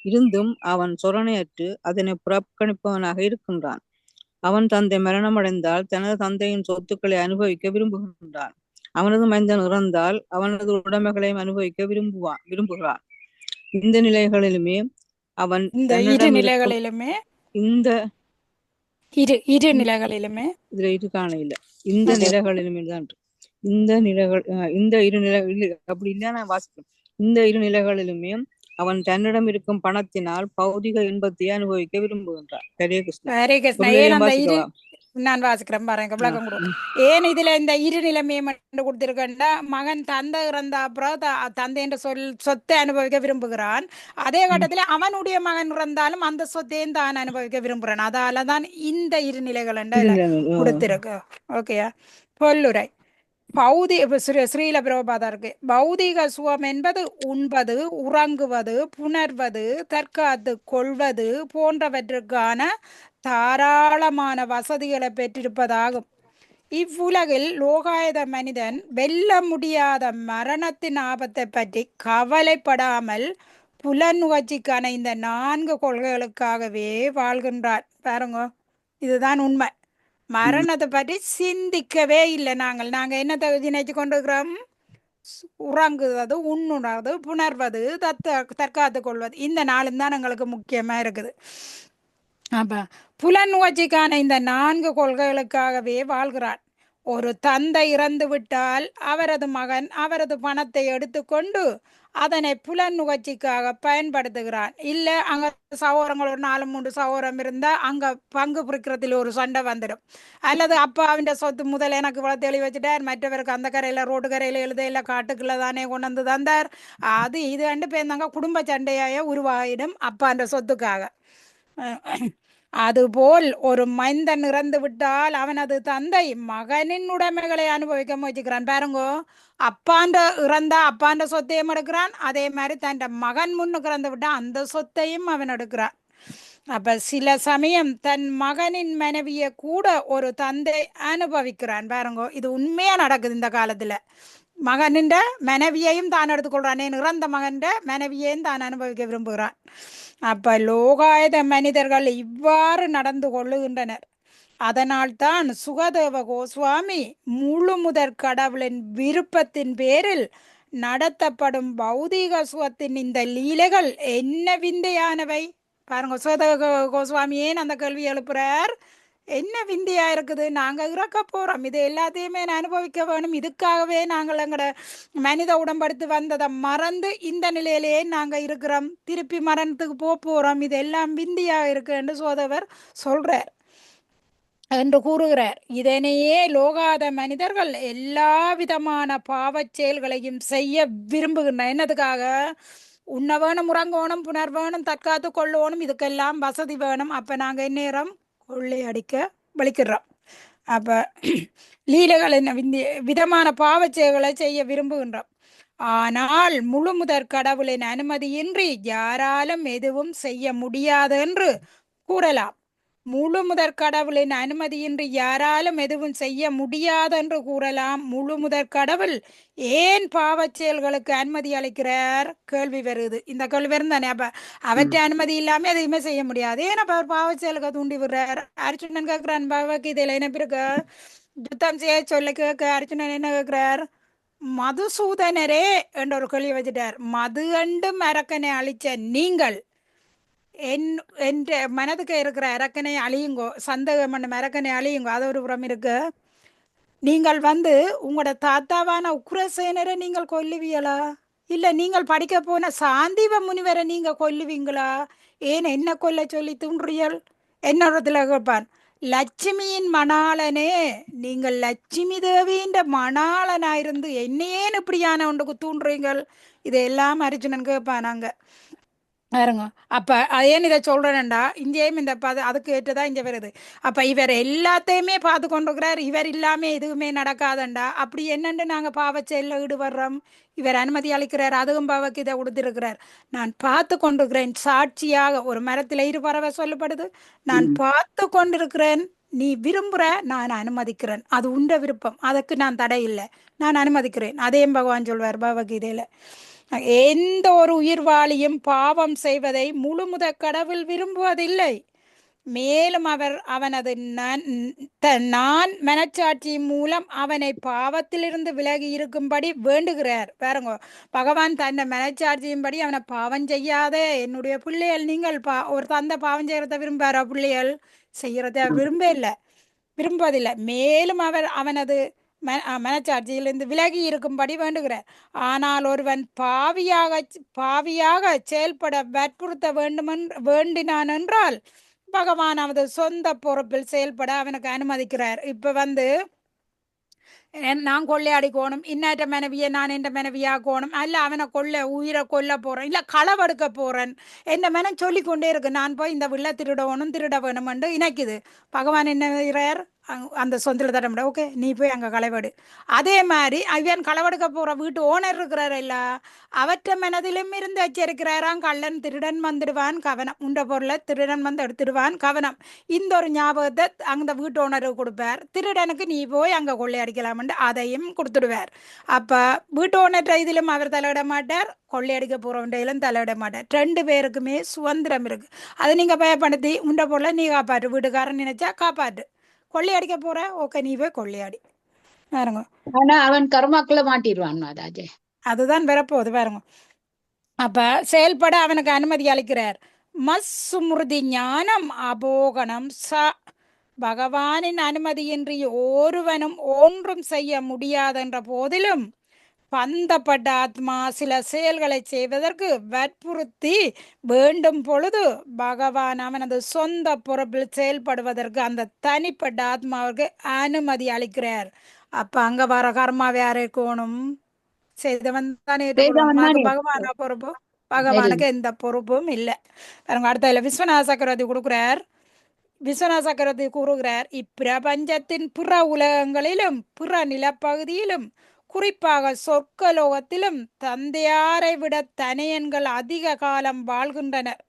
இருந்தும் அவன் சொரணையற்று அதனை புறக்கணிப்பவனாக இருக்கின்றான். அவன் தந்தை மரணமடைந்தால் தனது தந்தையின் சொத்துக்களை அனுபவிக்க விரும்புகின்றான். அவனது மைந்தன் இறந்தால் அவனது உடைமைகளையும் அனுபவிக்க விரும்புகிறான். இந்த நிலைகளிலுமே அவன் இதுல இரு காண இல்லை. இந்த நிலைகளிலுமே தான் இந்த இரு நிலை அப்படி இல்லையா? நான் வாசிப்பேன். இந்த இரு நிலைகளிலுமே அவன் தன்னிடம் இருக்கும் பணத்தினால் பௌதிக இன்பத்தை அனுபவிக்க விரும்புகின்றான். ஹரே கிருஷ்ணா. நான் வாசிக்கிறேன் பாருங்க, விளக்கம் கொடு. ஏன் இதுல இந்த இரு நிலைமையை மட்டும் கொடுத்திருக்கா? மகன் தந்தை இறந்த அப்புறம் தந்தை என்ற சொத்தை அனுபவிக்க விரும்புகிறான். அதே கட்டத்துல அவனுடைய மகன் இறந்தாலும் அந்த சொத்தையும் தான் அனுபவிக்க விரும்புகிறான். அதாலதான் இந்த இரு நிலைகள் கொடுத்திருக்கு. ஓகேயா? பொல்லுரை. ஸ்ரீல பிரபாதா இருக்கு. பௌதிக சுகம் என்பது உண்பது, உறங்குவது, புணர்வது, தற்காத்து கொள்வது போன்றவற்றுக்கான தாராளமான வசதிகளை பெற்றிருப்பதாகும். இவ்வுலகில் லோகாயத மனிதன் வெல்ல முடியாத மரணத்தின் ஆபத்தை பற்றி கவலைப்படாமல் புலனுகர்ச்சிக்கான இந்த 4 கொள்கைகளுக்காகவே வாழ்கின்றார். பாருங்க, இதுதான் உண்மை. மரணத்தை பற்றி சிந்திக்கவே இல்லை. நாங்க என்ன நினைச்சு கொண்டிருக்கிறோம்? உறங்குவது, உண்ணுணர்வது, புணர்வது, தற்காத்து கொள்வது, இந்த 4 தான் எங்களுக்கு முக்கியமா இருக்குது. அப்ப புலனுகர்ச்சிக்கான இந்த 4 கொள்கைகளுக்காகவே வாழ்கிறான். ஒரு தந்தை இறந்து விட்டால் அவரது மகன் அவரது பணத்தை எடுத்துக்கொண்டு அதனை புலன் நுகர்ச்சிக்காக பயன்படுத்துகிறான். இல்ல அங்க சகோதரங்கள் ஒரு 4-3 சகோதரம் இருந்தா அங்க பங்கு பிரிக்கிறதுல ஒரு சண்டை வந்துடும். அல்லது அப்பா அவன் சொத்து முதல் எனக்கு இவ்வளவு தெளிவு வச்சுட்டார், மற்றவருக்கு அந்த கரையில ரோடு கரையில எழுத இல்ல காட்டுக்குள்ள தானே கொண்டு வந்து தந்தார், அது இது ரெண்டு பேர்ந்தாங்க குடும்ப சண்டையாய உருவாயிடும் அப்பான்ற சொத்துக்காக. அதுபோல் ஒரு மைந்தன் இறந்து விட்டால் அவனது தந்தை மகனின் உடைமைகளை அனுபவிக்க முயற்சிக்கிறான். பாருங்கோ, அப்பாண்ட இறந்தா அப்பாண்ட சொத்தையும் எடுக்கிறான், அதே மாதிரி தன் மகன் முன்னுக்கு இறந்து விட்டா அந்த சொத்தையும் அவன் எடுக்கிறான். அப்ப சில சமயம் தன் மகனின் மனைவியை கூட ஒரு தந்தை அனுபவிக்கிறான். பாருங்கோ, இது உண்மையா நடக்குது இந்த காலத்துல. மகனின் மனைவியையும் தான் எடுத்துக்கொள்றான், இறந்த மகன் மனைவியையும் தான் அனுபவிக்க விரும்புகிறான். அப்ப லோகாயத மனிதர்கள் இவ்வாறு நடந்து கொள்ளுகின்றனர். அதனால்தான் சுகதேவ கோஸ்வாமி முழு முதற் கடவுளின் விருப்பத்தின் பேரில் நடத்தப்படும் பௌதீக சுகத்தின் இந்த லீலைகள் என்ன விந்தையானவை. பாருங்க, சுகதேவ கோஸ்வாமி ஏன் அந்த கேள்வி எழுப்புறார்? என்ன விந்தியா இருக்குது, நாங்க இறக்க போறோம், இது எல்லாத்தையுமே அனுபவிக்க வேணும், இதுக்காகவே நாங்கள் எங்களோட மனித உடம்படுத்து வந்ததை மறந்து இந்த நிலையிலேயே நாங்க இருக்கிறோம், திருப்பி மரணத்துக்கு போறோம், இது எல்லாம் விந்தியா இருக்கு என்று சோதவர் சொல்றார் என்று கூறுகிறார். இதனையே லோகாத மனிதர்கள் எல்லா விதமான பாவச் செயல்களையும் செய்ய விரும்புகின்றனர். என்னதுக்காக? உண்ண வேணும், உறங்கணும், புனர் வேணும், தற்காத்து கொள்ளணும், இதுக்கெல்லாம் வசதி வேணும். அப்ப நாங்க இந்நேரம் கொள்ளை அடிக்க வலிக்கிறோம். அப்ப லீலைகள் என்ன விதமான பாவச் செயல்களை செய்ய விரும்புகின்றோம். ஆனால் முழு முதற் கடவுளின் அனுமதியின்றி யாராலும் எதுவும் செய்ய முடியாது என்று கூறலாம். முழு முதற் கடவுளின் அனுமதியின்றி யாராலும் எதுவும் செய்ய முடியாது என்று கூறலாம். முழு முதற் கடவுள் ஏன் பாவச் செயல்களுக்கு அனுமதி அளிக்கிறார்? கேள்வி வருது. இந்த கேள்வி வரும் தானே. அப்ப அவற்றை அனுமதி இல்லாம எதையுமே செய்ய முடியாது, ஏன் அப்ப பாவச் செயலுக்கு தூண்டி விடுறார்? அர்ஜுனன் கேட்கிறான் பகவத்கீதையில, என்ன பிறகு யுத்தம் செய்ய சொல்ல கேட்க அர்ஜுனன் என்ன கேட்கிறார்? மதுசூதனரே என்ற ஒரு கேள்வி வச்சுட்டார். மது அண்டு அரக்கனை அழிச்ச நீங்கள் என் மனதுக்கு இருக்கிற அரக்கனை அழியுங்கோ, சந்தேகம் பண்ண அரக்கனை அழியுங்கோ, அது ஒரு புறம் இருக்கு. நீங்கள் உங்களோட தாத்தாவான உக்ரசேனரை நீங்கள் கொல்லுவீங்களா? இல்ல நீங்கள் படிக்க போன சாந்தீவ முனிவரை நீங்க கொல்லுவீங்களா? ஏன் என்ன கொல்ல சொல்லி தூண்டுறியல்? என்னோடத்துல கேட்பான், லட்சுமியின் மணாளனே, நீங்கள் லட்சுமி தேவியின் மணாளனாயிருந்து என்னையேன்னு இப்படியான ஒன்றுக்கு தூண்டுறீங்கள்? இதையெல்லாம் அர்ஜுனன் கேட்பானாங்க. பாருங்க, அப்ப ஏன் இதை சொல்றேன்டா, இங்கேயும் இந்த அதுக்கு ஏற்றதா இங்க வருது. அப்ப இவர் எல்லாத்தையுமே பார்த்து கொண்டிருக்கிறார், இவர் இல்லாம எதுவுமே நடக்காதண்டா. அப்படி என்னண்டு நாங்க பாவச்செயல்ல ஈடுபடுறோம்? இவர் அனுமதி அளிக்கிறார், அதுவும் பாவக்கு இதை கொடுத்திருக்கிறார். நான் பார்த்து கொண்டிருக்கிறேன் சாட்சியாக. ஒரு மரத்துல இரு பறவை சொல்லப்படுது, நான் பார்த்து கொண்டிருக்கிறேன், நீ விரும்புற, நான் அனுமதிக்கிறேன், அது உண்ட விருப்பம், அதுக்கு நான் தடை இல்லை, நான் அனுமதிக்கிறேன். அதையும் பகவான் சொல்வார் பகவத்கீதையில. எந்த ஒரு உயிர்வாளியும் பாவம் செய்வதை முழு முதற் கடவுள் விரும்புவதில்லை. மேலும் அவர் அவனது நான் மனச்சாட்சி மூலம் அவனை பாவத்திலிருந்து விலகி இருக்கும்படி வேண்டுகிறார். பாருங்க, பகவான் தன்னை மனச்சாட்சியின்படி அவனை பாவம் செய்யாத என்னுடைய பிள்ளைகள், நீங்கள் ஒரு தந்தை பாவம் செய்யறத விரும்பாரா? பிள்ளைகள் செய்யறத விரும்புவதில்லை. மேலும் அவர் அவனது மனச்சாட்சியிலிருந்து விலகி இருக்கும்படி வேண்டுகிறார். ஆனால் ஒருவன் பாவியாக செயல்பட வற்புறுத்த வேண்டினான் என்றால் பகவான் அவனது சொந்த பொறுப்பில் செயல்பட அவனுக்கு அனுமதிக்கிறார். இப்ப நான் கொள்ளையடிக்கணும், இன்னற்ற மனைவியை நான் என்ற மனைவியாக்கணும், அல்ல அவனை உயிரை கொல்ல போறேன், இல்ல களவெடுக்க போறேன், என் மனம் சொல்லிக்கொண்டே இருக்கு, நான் போய் இந்த வில்ல திருட வேணும் என்று இணைக்குது. பகவான் என்ன அந்த சொந்தத்தில் தர ஓகே, நீ போய் அங்கே களவெடு. அதே மாதிரி அவன் களவெடுக்க போற வீட்டு ஓனர் இருக்கிறார் இல்ல, அவற்ற மனதிலும் இருந்து எச்சரிக்கிறாராம், கள்ளன் திருடன் வந்துடுவான் கவனம், உண்ட பொருளை திருடன் வந்து எடுத்துடுவான் கவனம். இந்த ஒரு ஞாபகத்தை அந்த வீட்டு ஓனருக்கு கொடுப்பார். திருடனுக்கு நீ போய் அங்கே கொள்ளையடிக்கலாம் அதையும் கொடுத்துடுவார். அப்ப வீட்டு ஓனர் இதிலும் அவர் தலையிட மாட்டார், கொள்ளையடிக்க போறவன்றையிலும் தலையிட மாட்டார். 2 பேருக்குமே சுதந்திரம் இருக்கு. அதை நீங்க பயப்படுத்தி உண்ட பொருளை நீ காப்பாற்று, வீட்டுக்காரன் நினைச்சா காப்பாற்று, கொள்ளையடிக்க போற ஓகே நீ போய் கொள்ளையாடி பாருங்க. ஆனா அவன் கர்மாக்குள்ள மாட்டிடுவான் மாதாஜே, அதுதான் வரப்போகுது பாருங்க. அப்ப செயல்பட அவனுக்கு அனுமதி அளிக்கிறார். மஸ்ஸுமிருதி ஞானம் அபோகனம் பகவானின் அனுமதியின்றி ஒருவனும் ஒன்றும் செய்ய முடியாதென்ற போதிலும் பந்தப்பட்ட ஆத்மா சில செயல்களை செய்வதற்கு வற்புறுத்தி வேண்டும் பொழுது பகவான் அவனது சொந்த பொறுப்பில் செயல்படுவதற்கு அந்த தனிப்பட்ட ஆத்மாவுக்கு அனுமதி அளிக்கிறார். அப்ப அங்க வர கர்மாவை யாருக்கணும்? செய்தவன் தானே ஏற்றுக்கொள்ளணும். செய்தவன் அது தானே பகவானா பொறுப்பு? பகவானுக்கு எந்த பொறுப்பும் இல்லை. அடுத்த விஸ்வநாத சக்கரவர்த்தி கொடுக்கிறார். விஸ்வநாத சக்கரவர்த்தி கூறுகிறார், இப்பிரபஞ்சத்தின் பிற உலகங்களிலும் பிற நிலப்பகுதியிலும் குறிப்பாக சொர்க்கலோகத்திலும் தந்தையாரை விட தனையன்கள் அதிக காலம் வாழ்கின்றனர்.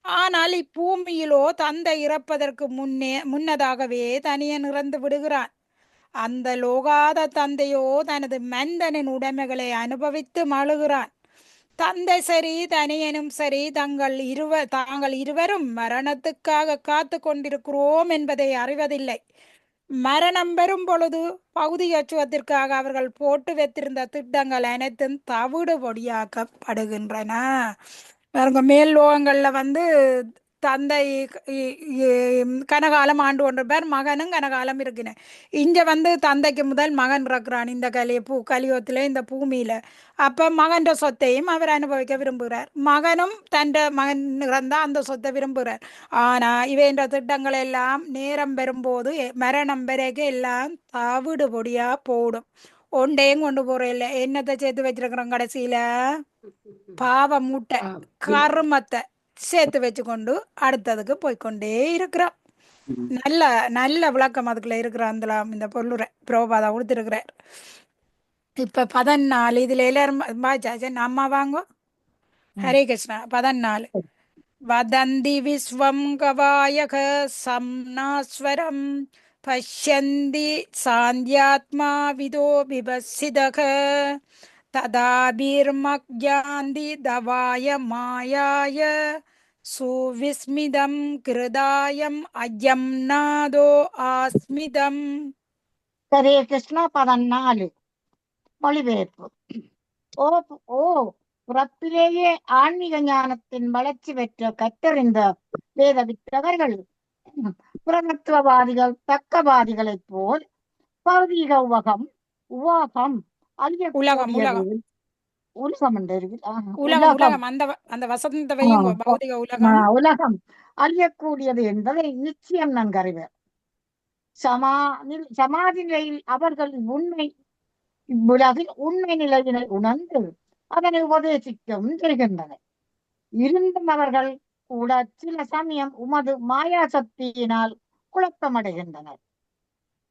ஆனால் இப்பூமியிலோ தந்தை இறப்பதற்கு முன்னதாகவே தனியன் இறந்து விடுகிறான். அந்த லோகாத தந்தையோ தனது மந்தனின் உடைமைகளை அனுபவித்து மழுகிறான். தந்தை சரி தனியனும் சரி தாங்கள் இருவரும் மரணத்துக்காக காத்து கொண்டிருக்கிறோம் என்பதை அறிவதில்லை. மரணம் பெறும் பொழுது பௌதிக சுகத்திற்காக அவர்கள் போட்டு வைத்திருந்த திட்டங்கள் அனைத்தும் தவிடு பொடியாக்கப்படுகின்றன. மேல் லோகங்கள்ல தந்தை கனகாலம் ஆண்டு கொண்டிருப்பார், மகனும் கனகாலம் இருக்கிறேன். இங்க தந்தைக்கு முதல் மகன் இருக்கிறான் இந்த கலியுகத்துல இந்த பூமியில. அப்ப மகன் சொத்தையும் அவர் அனுபவிக்க விரும்புகிறார். மகனும் தன் மகன் இறந்தா அந்த சொத்தை விரும்புகிறார். ஆனா இவைன்ற திட்டங்கள் எல்லாம் நேரம் பெறும்போது மரணம் வரைக்கும் எல்லாம் தவிடு பொடியா போடும். ஒண்டையும் கொண்டு போற இல்லை. என்னத்தை சேர்த்து வச்சிருக்கிறோம்? கடைசியில பாவ மூட்டை கருமத்தை சேர்த்து வச்சு கொண்டு அடுத்ததுக்கு போய்கொண்டே இருக்கிறோம். நல்ல நல்ல விளக்கம் அதுக்குள்ள இருக்கிற அந்த இந்த பொருளுரை புரோபாதா கொடுத்திருக்கிறார். இப்ப 14 இதுல எல்லாரும் பாய்ச்சாச்சு. அம்மா வாங்க. ஹரே கிருஷ்ணா. 14 வதந்தி விஸ்வம் கவாயக சம்னாஸ்வரம் பஷ்யந்தி சாந்தியாத்மா விதோ விபசிதக ததாபிர்மக்யாந்தி தவாய மாயாய சுவிஸ்மிதம் கிருதாயம் அயம் நாதோ ஆஸ்மிதம். ஹரே கிருஷ்ணா. 14 மொழிபெயர்ப்பு. ஓ பிறப்பிலேயே ஆன்மீக ஞானத்தின் வளர்ச்சி பெற்ற கற்றறிந்த வேத வித்தகர்கள் புறநத்துவவாதிகள் தக்கவாதிகளைப் போல் பௌதீக உலகம் உலகம் உலகம் உலகம் என்று இருக்கு. உலகம் அந்த வசந்த வையுங்க. பௌதிக உலகம் உலகம் அழியக்கூடியது என்பதை நிச்சயம் நன்கறிவர். சமாதி நிலையில் அவர்கள் இவ்வுலகில் உண்மை நிலையினை உணர்ந்து அதனை உபதேசிக்கவும் செய்கின்றனர். இருந்தும் அவர்கள் கூட சில சமயம் உமது மாயா சக்தியினால் குழப்பமடைகின்றனர்.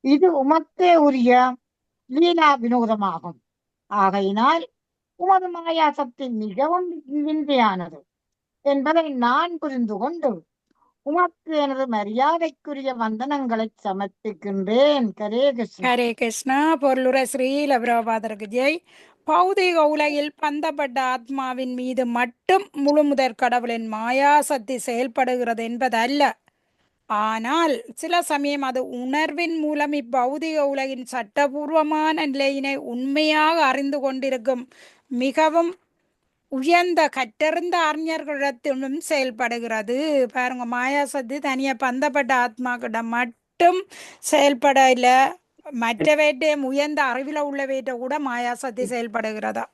இது உமக்கே உரிய லீலா வினோதமாகும். ஆகையினால் உமது மாயா சக்தி மிகவும் விந்தையானது என்பதை நான் புரிந்து கொண்டு உமக்கு எனது மரியாதைக்குரிய வந்தனங்களை சமர்ப்பிக்கின்றேன். ஹரே கிருஷ்ணா. ஹரே கிருஷ்ணா. பொருளுரை ஸ்ரீல பிரபாதருக்கு ஜெய். பௌதிக உலகில் பந்தப்பட்ட ஆத்மாவின் மீது மட்டும் முழுமுதற் கடவுளின் மாயாசக்தி செயல்படுகிறது என்பதல்ல. ஆனால் சில சமயம் அது உணர்வின் மூலம் இப்பௌதிக உலகின் சட்டபூர்வமான நிலையினை உண்மையாக அறிந்து கொண்டிருக்கும் மிகவும் உயர்ந்த கற்றறிந்த அறிஞர்களிடத்திலும் செயல்படுகிறது. பாருங்க, மாயாசக்தி தனியா பந்தப்பட்ட ஆத்மாக்கிட்ட மட்டும் செயல்பட இல்லை. மற்றவேட்டையும் உயர்ந்த அறிவில் உள்ளவேட்ட கூட மாயாசக்தி செயல்படுகிறதா.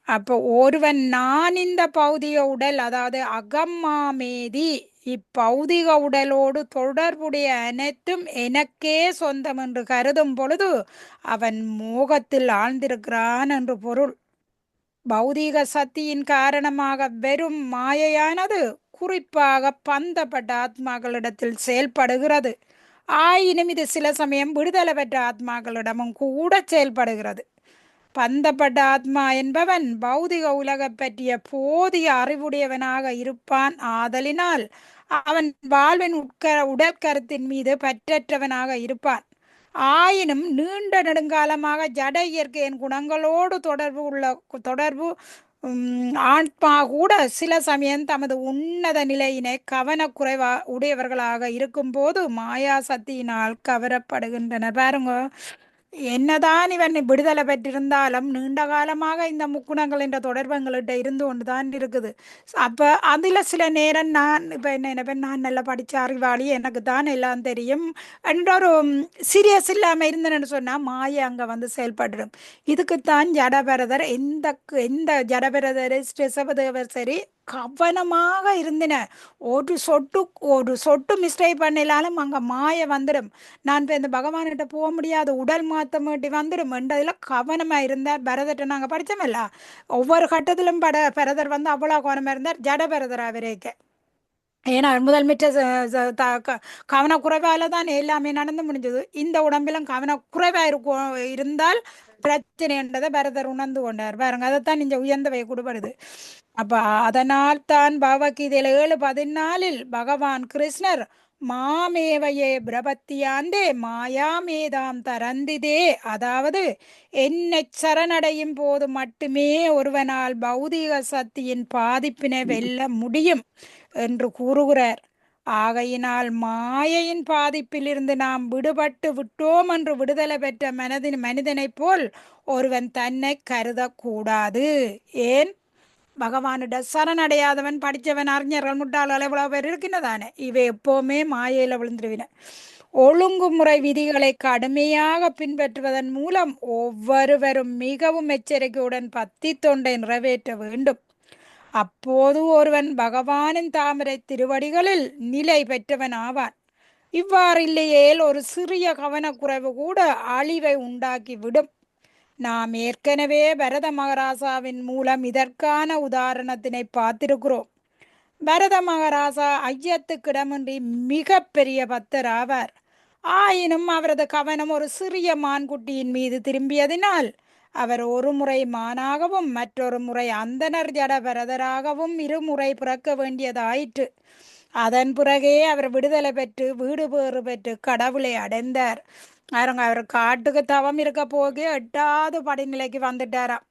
அப்போ ஒருவன் நான் இந்த பௌதிக உடல், அதாவது அகம்மாமேதி இப்பௌதிக உடலோடு தொடர்புடைய அனைத்தும் எனக்கே சொந்தம் என்று கருதும் பொழுது அவன் மோகத்தில் ஆழ்ந்திருக்கிறான் என்று பொருள். பௌதீக சக்தியின் காரணமாக வெறும் மாயையானது குறிப்பாக பந்தப்பட்ட ஆத்மாக்களிடத்தில் செயல்படுகிறது. ஆயினும் இது சில சமயம் விடுதலை பெற்ற ஆத்மாக்களிடமும் கூட செயல்படுகிறது. பந்தப்பட்ட ஆத்மா என்பவன் பௌதிக உலகை பற்றிய போதிய அறிவுடையவனாக இருப்பான். ஆதலினால் அவன் வாழ்வின் உடற்கருத்தின் மீது பற்றற்றவனாக இருப்பான். ஆயினும் நீண்ட நெடுங்காலமாக ஜட இயற்கையின் குணங்களோடு தொடர்பு ஆத்மா கூட சில சமயம் தமது உன்னத நிலையினை கவனக்குறைவா உடையவர்களாக இருக்கும் போது மாயா சக்தியினால் கவரப்படுகின்றனர். பாருங்க, என்னதான் இவன் விடுதலை பெற்றிருந்தாலும் நீண்ட காலமாக இந்த முக்குணங்கள் என்ற தொடர்பு எங்கள்கிட்ட இருந்து கொண்டு தான் இருக்குது. அப்போ அதில் சில நேரம் நான் இப்போ என்ன நினைப்பேன், நான் நல்லா படித்த அறிவாளி, எனக்கு தான் எல்லாம் தெரியும் என்ற ஒரு சீரியஸ் இல்லாமல் இருந்தேன்னு சொன்னால் மாயை அங்கே வந்து செயல்படுறோம். இதுக்குத்தான் ஜடபரதர் எந்த ஜடபரதர் ஸ்ரீசபதேவர் சரி கவனமாக இருந்தின. ஒரு சொட்டு மிஸ்டேக் பண்ணினாலும் அங்கே மாய வந்துடும். நான் இப்போ இந்த பகவான்கிட்ட போக முடியாது, உடல் மாற்றம் வேண்டி வந்துடும் என்றதில் கவனமாக இருந்தார். பரதர்கிட்ட நாங்கள் படித்தோமில்ல, ஒவ்வொரு கட்டத்திலும் பரதர் வந்து அவ்வளோ கவனமாக இருந்தார். ஜட பரதர் அவரேக்கு. ஏன்னா முதல் மிச்ச கவனக்குறைவால தான் எல்லாமே நடந்து முடிஞ்சது. இந்த உடம்பிலும் கவனக்குறைவாக இருந்தால் பிரச்சனை என்றதை பரதர் உணர்ந்து கொண்டார். பாருங்க, அதைத்தான் இந்த உயர்ந்தவை கொடுப்படுது. அப்ப அதனால் தான் பகவத்கீதையில 7:14 பகவான் கிருஷ்ணர் மாமேவையே பிரபத்தியாந்தே மாயாமேதாம் தரந்திதே, அதாவது என்னை சரணடையும் போது மட்டுமே ஒருவனால் பௌதிக சக்தியின் பாதிப்பினை வெல்ல முடியும் என்று கூறுகிறார். ஆகையினால் மாயையின் பாதிப்பிலிருந்து நாம் விடுபட்டு விட்டோம் என்று விடுதலை பெற்ற மனிதனைப் போல் ஒருவன் தன்னை கருதக்கூடாது. ஏன்? பகவானிட சரணடையாதவன், படித்தவன், அறிஞர்கள், முட்டாள்கள் எவ்வளவு பேர் இருக்கின்றதானே, இவை எப்போவுமே மாயையில் விழுந்துருவின. ஒழுங்குமுறை விதிகளை கடுமையாக பின்பற்றுவதன் மூலம் ஒவ்வொருவரும் மிகவும் எச்சரிக்கையுடன் பக்தி தொண்டை நிறைவேற்ற வேண்டும். அப்போது ஒருவன் பகவானின் தாமரை திருவடிகளில் நிலை பெற்றவன் ஆவான். இவ்வாறு இல்லையேல் ஒரு சிறிய கவனக்குறைவு கூட அழிவை உண்டாக்கி விடும். நாம் ஏற்கனவே பரத மகாராசாவின் மூலம் இதற்கான உதாரணத்தினை பார்த்திருக்கிறோம். பரத மகாராசா ஐயத்துக்கிடமின்றி மிக பெரிய பக்தர் ஆவார். ஆயினும் அவரது கவனம் ஒரு சிறிய மான்குட்டியின் மீது திரும்பியதினால் அவர் ஒரு முறை மானாகவும் மற்றொரு முறை அந்தனர் ஜட பரதராகவும் இருமுறை பிறக்க வேண்டியதாயிற்று. அதன் பிறகே அவர் விடுதலை பெற்று வீடு பேறு பெற்று கடவுளை அடைந்தார். அவர் காட்டுக்கு தவம் இருக்க போக 8வது படிநிலைக்கு வந்துட்டாராம்.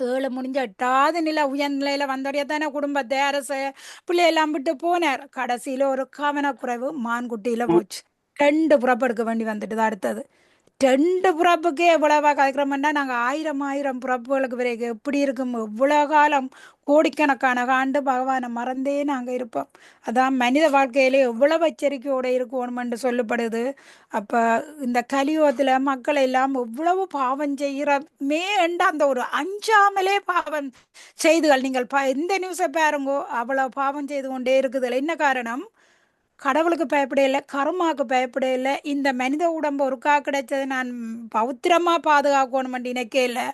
7 முடிஞ்ச 8வது நிலை உயர்நிலையில வந்தோடைய தானே குடும்பத்தை அரச பிள்ளையெல்லாம் விட்டு போனார். கடைசியில ஒரு கவனக்குறைவு மான்குட்டியில போச்சு. 2 புறப்பு எடுக்க வேண்டி வந்துட்டு அடுத்தது 2 புறப்புக்கே எவ்வளவா கதைக்கிறோம்னா, நாங்கள் 1000 புறப்புகளுக்கு பிறகு எப்படி இருக்கும், எவ்வளோ காலம் கோடிக்கணக்கான ஆண்டு பகவானை மறந்தே நாங்கள் இருப்போம். அதான் மனித வாழ்க்கையிலே எவ்வளவு எச்சரிக்கையோடு இருக்கணும்னு சொல்லப்படுது. அப்போ இந்த கலியுகத்தில் மக்கள் எல்லாம் எவ்வளவு பாவம் செய்கிறமே என்று அந்த ஒரு அஞ்சாமலே பாவம் செய்துகள். நீங்கள் எந்த நியூஸை பாருங்கோ, அவ்வளோ பாவம் செய்து கொண்டே இருக்குதுல்ல. என்ன காரணம்? கடவுளுக்கு பயப்பட இல்லை, கர்மாவுக்கு பயப்பட இல்லை. இந்த மனித உடம்பு ஒருக்கா கிடைச்சது நான் பௌத்திரமா பாதுகாக்கணும் நினைக்க இல்லை.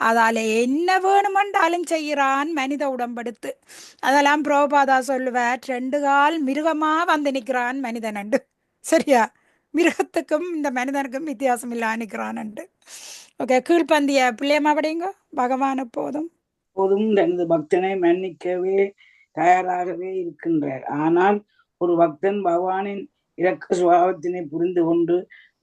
அதால என்ன வேணுமென்றாலும் செய்கிறான் மனித உடம்பெடுத்து. அதெல்லாம் பிரபுபாதா சொல்லுவார், 2 கால் மிருகமா வந்து நிற்கிறான் மனிதனண்டு. சரியா? மிருகத்துக்கும் இந்த மனிதனுக்கும் வித்தியாசம் இல்லா நிற்கிறான்ண்டு. ஓகே, கீழ்பந்திய பிள்ளையம்மா படிங்க. பகவான் எப்போதும் தனது பக்தனை மன்னிக்கவே தயாராகவே இருக்கின்றார். ஆனால் ஒரு பக்தன் பகவானின் இரக்க சுபாவத்தினை புரிந்து கொண்டு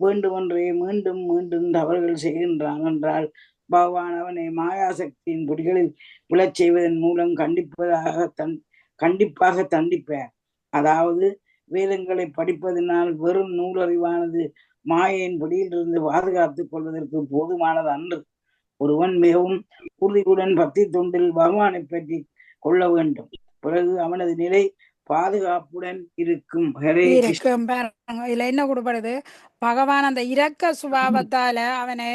வேண்டுமென்றே மீண்டும் மீண்டும் தவறுகள் செய்கின்றான் என்றால் பகவான் அவனை மாயாசக்தியின் பிடிகளில் விழச் செய்வதன் மூலம் கண்டிப்பாக தண்டிப்பார். அதாவது வேதங்களை படிப்பதனால் வெறும் நூலறிவானது மாயையின் பிடியிலிருந்து பாதுகாத்துக் கொள்வதற்கு போதுமானது அன்று. ஒருவன் மிகவும் உறுதியுடன் பக்தி தொண்டில் பகவானை பற்றி கொள்ள வேண்டும். பிறகு அவனது நிலை பாதுகாப்புடன் இருக்கும். இதுல என்ன கொடுப்படுது? பகவான் அந்த இரக்க சுபாவத்தால அவனை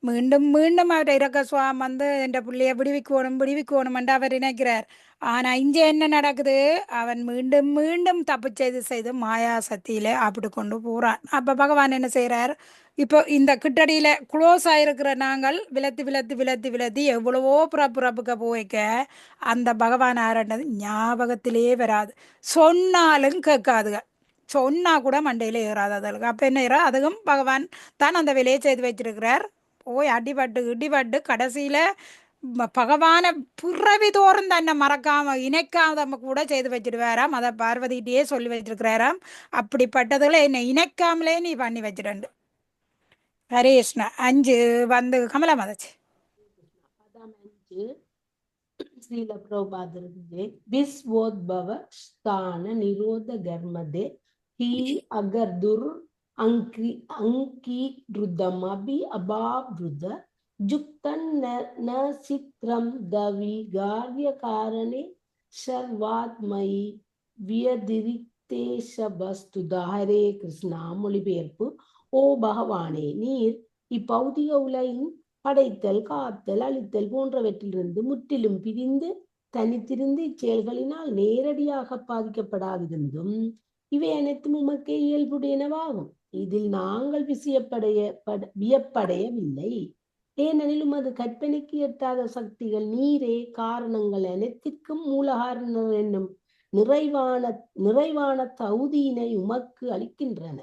மீண்டும் மீண்டும் அவருடைய இரக்க சுபாவம் வந்து என்ற பிள்ளைய விடுவிக்கணும் என்று அவர் நினைக்கிறார். ஆனா இங்க என்ன நடக்குது? அவன் மீண்டும் மீண்டும் தப்பு செய்து மாயா சக்தியில அப்படி கொண்டு போறான். அப்ப பகவான் என்ன செய்யறார்? இப்போ இந்த கிட்டடியில குளோஸ் ஆயிருக்கிற நாங்கள் விலத்தி எவ்வளவோ புறப்புக்க போய்க்க அந்த பகவான் ஆரண்டது ஞாபகத்திலேயே வராது. சொன்னாலும் கேட்காதுங்க, சொன்னா கூட மண்டையில ஏறாது அதுக்கு. அப்ப என்ன ஏறா? அதுவும் பகவான் தான் அந்த வேலையை செய்து வச்சிருக்கிறார். போய் இடிபட்டு கடைசியில பகவான பிறவி தோறும் தன்னை மறக்காம இணைக்காம கூட செய்து வச்சிருவாராம். அதை பார்வதிகிட்டே சொல்லி வச்சிருக்கிறாராம், அப்படிப்பட்டதுல என்னை இணைக்காமலே நீ பண்ணி வச்சிடண்டு. ஹரே கிருஷ்ணா. 5 வந்து கமலா மாதாச்சு. 5 ஸ்ரீல பிரபாதரே விஸ்வோத்பவ ஸ்தான நிரோத கர்மதே ஹி அகர் துர் அங்கீருதமபி அபாவ்ருத ஜுக்தன் ந சித்ரம் தவி காரியகாரணே சர்வாத்மயி வியதிரிக்தேஷபஸ்துதா. ஹரே கிருஷ்ணா. மொழிபெயர்ப்பு. ஓ பகவானே, நீர் இப்பௌதிக உலகின் படைத்தல், காத்தல், அழித்தல் போன்றவற்றிலிருந்து முற்றிலும் பிரிந்து தனித்திருந்து இச்செயல்களினால் நேரடியாக பாதிக்கப்படாதிருந்தும் இவை அனைத்தும் உமக்கே இயல்புடையனவாகும். இதில் நாங்கள் வியப்படையவில்லை. ஏனெனில் உமது கற்பனைக்கு எட்டாத சக்திகள் நீரே காரணங்கள் அனைத்திற்கும் மூலகாரணர் என்னும் நிறைவான தகுதியினை உமக்கு அளிக்கின்றன.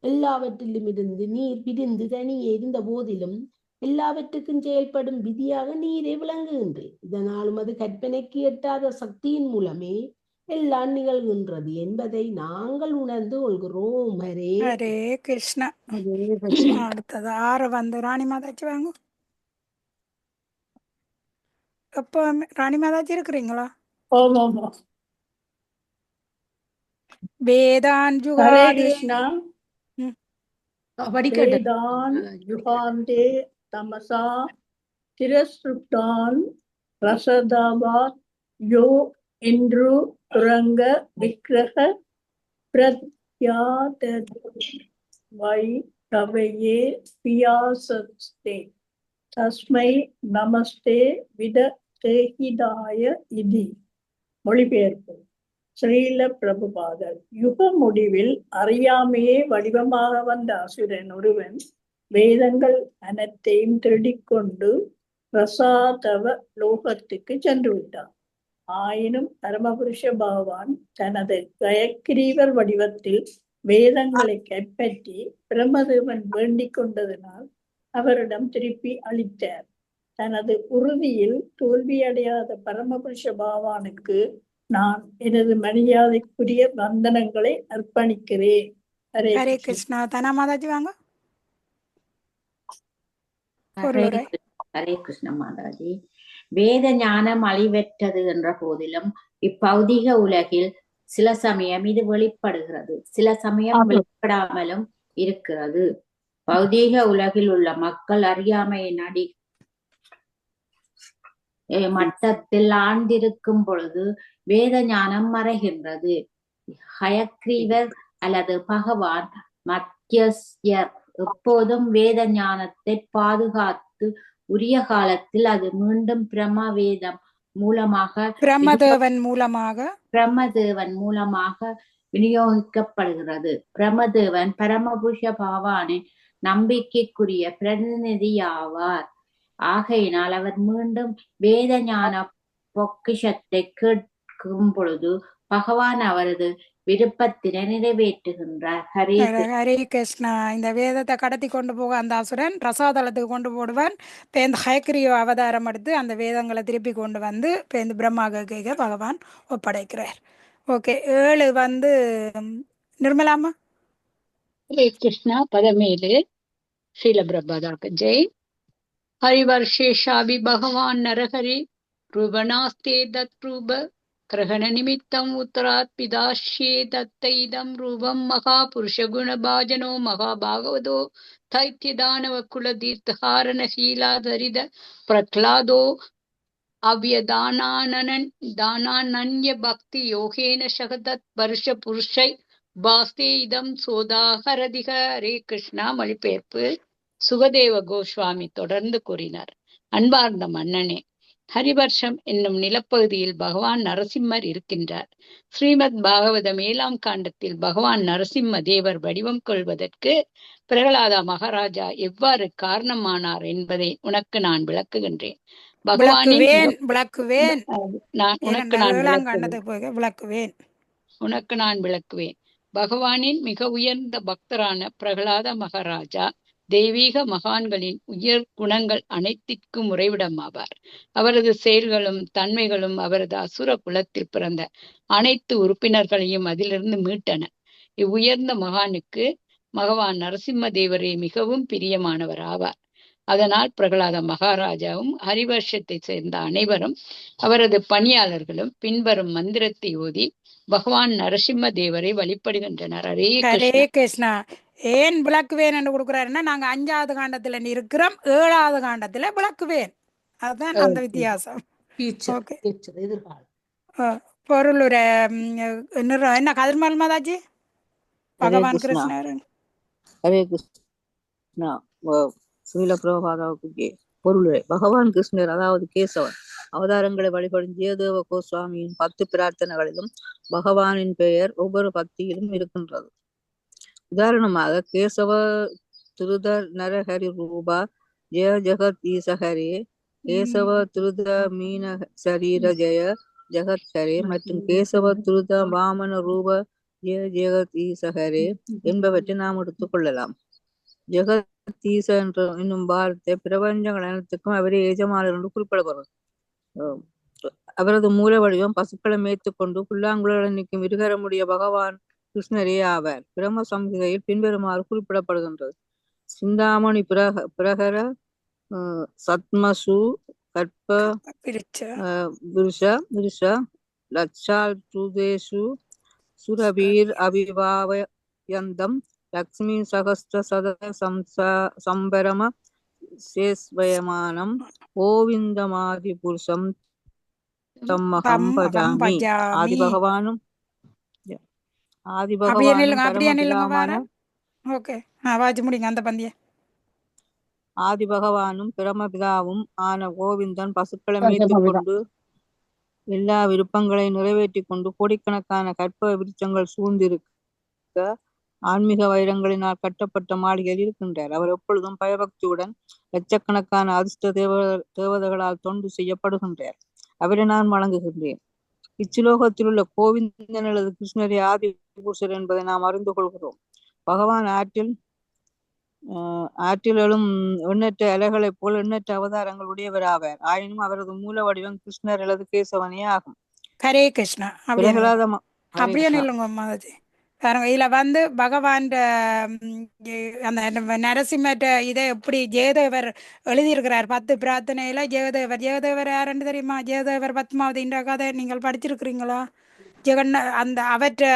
எல்லாவற்றிலும் இருந்து நீர் பிரிந்து தனியே இருந்த போதிலும் எல்லாவற்றுக்கும் செயல்படும் விதியாக நீரே விளங்குகின்றேன். இதனால் உமது கற்பனைக்கு எட்டாத சக்தியின் மூலமே எல்லாம் நிகழ்கின்றது என்பதை நாங்கள் உணர்ந்து கொள்கிறோம். ஹரே ஹரே கிருஷ்ணா. ஹரே கிருஷ்ணா. அடுத்தது 6 வந்து ராணி மாதாச்சி வாங்க. எப்போ ராணி மாதாச்சி இருக்கிறீங்களா? ஓம் ஓம் ஓம். வேதான் ஹரே ஜுகாதே. கிருஷ்ணா. படிக்கட்டும். வேதான் யுகாந்தே தமசா திரஸ்ருப்தான் ரசதாபாத் யோ இன்று துரங்க விக்கிரக பிரத்யாத வை கவையே பியாசஸ்தே தஸ்மை நமஸ்தே வித தேகிதாய இதி. மொழிபெயர்ப்பு. ஸ்ரீல பிரபுபாதர். யுக முடிவில் அறியாமையே வடிவமாக வந்த அசுரன் ஒருவன் வேதங்கள் அனைத்தையும் திருடிக்கொண்டு ரசாதவ லோகத்துக்கு சென்று விட்டான். ஆயினும் பரமபுருஷ பகவான் தனது கயக்கிரீவர் வடிவத்தில் வேதங்களை கைப்பற்றி பிரம்மதேவன் வேண்டிக் கொண்டதனால் அவரிடம் திருப்பி அளித்தார். தனது உறுதியில் தோல்வியடையாத பரமபுருஷ பகவானுக்கு நான் எனது மரியாதைக்குரிய வந்தனங்களை அர்ப்பணிக்கிறேன். ஹரே ஹரே கிருஷ்ணா. கிருஷ்ணா. தனா மாதாஜி வாங்க. ஹரே ஹரே கிருஷ்ண மாதாஜி. வேத ஞானம் அழிவற்றது என்ற போதிலும் இப்பௌதிக உலகில் சில சமயம் இது வெளிப்படுகிறது, சில சமயம் வெளிப்படாமலும் இருக்கிறது. பௌதீக உலகில் உள்ள மக்கள் அறியாமையின் மட்டத்தில் ஆழ்ந்திருக்கும் பொழுது வேத ஞானம் மறைகின்றது. ஹயக்ரீவர் அல்லது பகவான் மத்தியஸ்யர் எப்போதும் வேத ஞானத்தை பாதுகாத்து உரிய காலத்தில் அது மீண்டும் பிரம்மதேவன் மூலமாக விநியோகிக்கப்படுகிறது. பிரம்மதேவன் பரமபுருஷ பகவானின் நம்பிக்கைக்குரிய பிரதிநிதியாவார். ஆகையினால் அவர் மீண்டும் வேத ஞான பொக்கிஷத்தை கேட்கும் பொழுது பகவான் அவரது விருப்பத்தினை நிறைவேற்றுகின்றார். ஹரே கிருஷ்ணா. இந்த வேதத்தை கடத்தி கொண்டு போக அந்த அசுரன் ரசாதலத்துக்கு கொண்டு போடுவான். இப்போ இந்த ஹயக்ரீவ அவதாரம் எடுத்து அந்த வேதங்களை திருப்பி கொண்டு வந்து இப்போ இந்த பிரம்மாக பகவான் ஒப்படைக்கிறார். ஓகே. 7 வந்து நிர்மலாமா. ஹரே கிருஷ்ணா. 17 ஸ்ரீல பிரபாதாக்கு ஜெய். ஹரிவர்ஷேஷாபி பகவான் நரஹரி ரூபணாஸ்தே தத் ரூப கிரகண நிமித்தம் உத்தராத் பிதாஷ்யே தத்தைதம் ரூபம் மகாபுருஷகுணபாஜனோ மகாபாகவதோ தைத்தியதானவ குலதீர்த்தஹாரண சீலாதரித பிரக்லாதோ அவ்யதானானன்ய பக்தி யோகேன சகதத் வருஷ புருஷை பாஸ்தே இதம் சோதாஹரதிக. ஹரே கிருஷ்ணா. மொழிபெயர்ப்பு. சுகதேவ கோஸ்வாமி தொடர்ந்து கூறினார். அன்பார்ந்த மன்னனே, ஹரிவர்ஷம் என்னும் நிலப்பகுதியில் பகவான் நரசிம்மர் இருக்கின்றார். ஸ்ரீமத் பாகவதம் 7ஆம் காண்டத்தில் பகவான் நரசிம்ம தேவர் வடிவம் கொள்வதற்கு பிரகலாதா மகாராஜா எவ்வாறு காரணமானார் என்பதை உனக்கு நான் விளக்குகின்றேன். பகவானின் மிக உயர்ந்த பக்தரான பிரகலாத மகாராஜா தெய்வீக மகான்களின் உயர் குணங்கள் அனைத்திற்கும் உறைவிடமாவார். அவரது செயல்களும் தன்மைகளும் அவரது அசுர குலத்தில் பிறந்த அனைத்து உறுப்பினர்களையும் அதிலிருந்து மீட்டன. இவ்வுயர்ந்த மகானுக்கு பகவான் நரசிம்ம தேவரே மிகவும் பிரியமானவர் ஆவார். அதனால் பிரகலாத மகாராஜாவும் ஹரிவர்ஷத்தை சேர்ந்த அனைவரும் அவரது பணியாளர்களும் பின்வரும் மந்திரத்தை ஓதி பகவான் நரசிம்ம தேவரை வழிபடுகின்றனர். ஹரே கிருஷ்ணா. ஏன் விளக்குவேன் என்று கொடுக்குறாருன்னா நாங்க 5வது காண்டத்துல இருக்கிறோம், 7வது காண்டத்துல விளக்குவேன். அதுதான் அந்த வித்தியாசம். Future okay. ஃபியூச்சர் எதிர்காலம். பொருளுரை என்ன கதிர்மல் மாதாஜி? ஹரே பகவான் கிருஷ்ணா. கிருஷ்ணர். ஹரே கிருஷ்ணா. சுமில பிரபாதாவுக்கு பொருளுரை. பகவான் கிருஷ்ணர் அதாவது கேசவன் அவதாரங்களை வழிபடும் ஜெயதேவ கோஸ்வாமியின் 10 பிரார்த்தனைகளிலும் பகவானின் பெயர் ஒவ்வொரு பக்தியிலும் இருக்கின்றது. உதாரணமாக கேசவ திருத நரஹரி ரூபா ஜெய ஜெகத் ஈசஹரே, கேசவ திருத மீன சரீர ஜெய ஜெகத் ஹரே மற்றும் கேசவ திருத வாமன ரூப ஜெய ஜெகத் ஈசஹரே என்பவற்றை நாம் எடுத்துக்கொள்ளலாம். ஜெகத்தீச என்ற என்னும் வார்த்தை பிரபஞ்சங்கள் அனைத்துக்கும் அவரே எஜமானர் என்று குறிப்பிடப்படுகிறது. அவரது மூல வடிவம் பசுக்களை மேய்த்துக்கொண்டு புல்லாங்குழல் நிற்கும் இருகரமுடைய பகவான் கிருஷ்ணரே ஆவார். பிரம்ம சம்ஹிதையில் பின்வருமாறு குறிப்பிடப்படுகின்றது. சிந்தாமணி பிரகர சத்மசு கற்ப விருஷ லட்சால் துதேஷு சுரபீர் அபிவாவயந்தம் லக்ஷ்மி சகஸ்ர சத சம்பரம சேஸ்வயமானம் கோவிந்தமாதி புருஷம் தம்மகம் பஜாமி. ஆதி பகவானும் பிரமபிதாவும் ஆன கோவிந்தன் பசுக்களை மேய்த்துக் கொண்டு எல்லா விருப்பங்களை நிறைவேற்றி கொண்டு கோடிக்கணக்கான கற்ப விருட்சங்கள் சூழ்ந்திருக்க ஆன்மீக வைரங்களினால் கட்டப்பட்ட மாளிகையில் இருக்கின்றார். அவர் எப்பொழுதும் பயபக்தியுடன் லட்சக்கணக்கான அதிர்ஷ்ட தேவதைகளால் தொண்டு செய்யப்படுகின்றார். அவரை நான் வணங்குகின்றேன். இச்சிலோகத்தில் உள்ள கோவிந்தன் அல்லது கிருஷ்ணரே ஆதி புருஷர் என்பதை நாம் அறிந்து கொள்கிறோம். பகவான் ஆற்றில் எழும் எண்ணற்ற அலைகளைப் போல் எண்ணற்ற அவதாரங்கள் உடையவராவார். ஆயினும் அவரது மூல வடிவம் கிருஷ்ணர் அல்லது கேசவனே ஆகும். ஹரே கிருஷ்ணா. அப்படியே இல்லைங்க மாதாஜி. பாருங்க, இதுல பகவான் அந்த நரசிம்மட்ட இதை எப்படி ஜெயதேவர் எழுதியிருக்கிறார் 10 பிரார்த்தனையில. ஜெயதேவர் யாருன்னு தெரியுமா? ஜெயதேவர் பத்மாவதி என்ற கதை நீங்கள் படிச்சிருக்கிறீங்களா?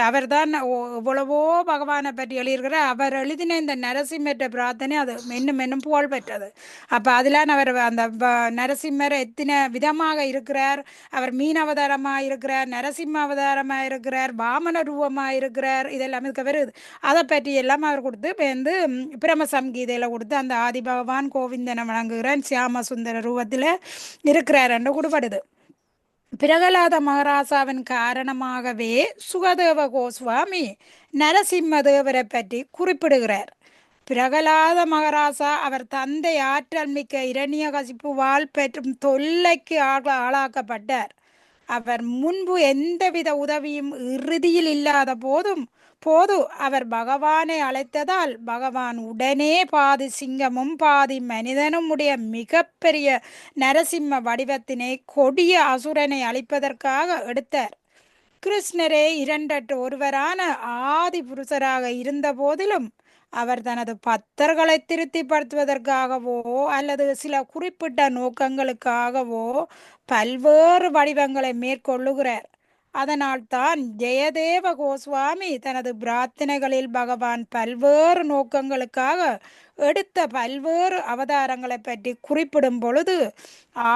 அவர் தான் எவ்வளவோ பகவானை பற்றி எழுதியிருக்கிறார். அவர் எழுதின இந்த நரசிம்மற்ற பிரார்த்தனை அது மென்னும் புகழ் பெற்றது. அப்ப அதெல்லாம் அவர் அந்த நரசிம்மர் எத்தனை விதமாக இருக்கிறார். அவர் மீன் அவதாரமா இருக்கிறார், நரசிம்ம அவதாரமா இருக்கிறார், வாமன ரூபமா இருக்கிறார். இதெல்லாம் வருது. அதை பற்றி எல்லாம் அவர் கொடுத்து பிரம சங்கீதையில கொடுத்து அந்த ஆதி பகவான் கோவிந்தனை வழங்குகிறான் சியாம சுந்தர ரூபத்துல இருக்கிறார் என்று கொடுப்படுது. பிரகலாத மகாராசாவின் காரணமாகவே சுகதேவ கோஸ்வாமி நரசிம்மதேவரை பற்றி குறிப்பிடுகிறார். பிரகலாத மகாராசா அவர் தந்தை ஆற்றல் மிக்க இரண்யகசிப்புவால் பெற்றும் தொல்லைக்கு ஆளாக்கப்பட்டார். அவர் முன்பு எந்தவித உதவியும் இறுதியில் இல்லாத போது அவர் பகவானை அழைத்ததால் பகவான் உடனே பாதி சிங்கமும் பாதி மனிதனும் உடைய மிகப்பெரிய நரசிம்ம வடிவத்தினை கொடிய அசுரனை அழிப்பதற்காக எடுத்தார். கிருஷ்ணரே இரண்டற்ற ஒருவரான ஆதி புருஷராக இருந்த போதிலும் அவர் தனது பக்தர்களை திருப்திப்படுத்துவதற்காகவோ அல்லது சில குறிப்பிட்ட நோக்கங்களுக்காகவோ பல்வேறு வடிவங்களை மேற்கொள்ளுகிறார். அதனால் தான் ஜெயதேவ கோஸ்வாமி தனது பிரார்த்தனைகளில் பகவான் பல்வேறு நோக்கங்களுக்காக எடுத்த பல்வேறு அவதாரங்களை பற்றி குறிப்பிடும் பொழுது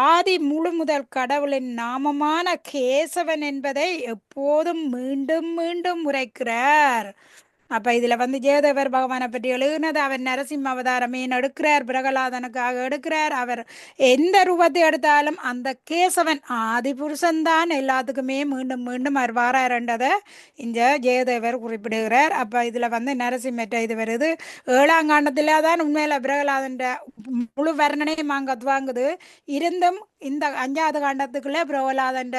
ஆதி முழு முதல் கடவுளின் நாமமான கேசவன் என்பதை எப்போதும் மீண்டும் மீண்டும் உரைக்கிறார். அப்ப இதுல ஜெயதேவர் பகவானை பற்றி எழுதினது அவர் நரசிம்ம அவதாரமே எடுக்கிறார், பிரகலாதனுக்காக எடுக்கிறார். அவர் எந்த ரூபத்தை எடுத்தாலும் அந்த கேசவன் ஆதி புருஷன் தான் எல்லாத்துக்குமே மீண்டும் மீண்டும் அவர் வாராருன்றதை இந்த ஜெயதேவர் குறிப்பிடுகிறார். அப்ப இதுல நரசிம்மற்ற இது வருது. 7ஆம் காண்டத்துல தான் உண்மையில பிரகலாதன் முழு வர்ணனையும் அங்க துவாங்குது. இருந்தும் இந்த 5வது காண்டத்துக்குள்ள பிரகலாதன்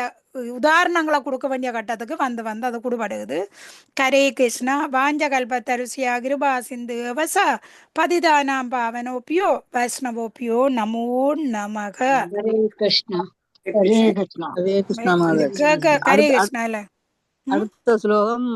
உதாரணங்களை கொடுக்க வேண்டிய கட்டத்துக்கு அது கொடுபடுது. ஹரே கிருஷ்ணா. வாஞ்சகல்பத்தருசியா கிருபா சிந்து அவசா பதிதானாம் பாவனோபியோ வைஷ்ணவோபியோ நமோ நமக. ஹரே கிருஷ்ணா. ஹரே கிருஷ்ணா. ஹரே கிருஷ்ணா இல்ல அடுத்த ஸ்லோகம்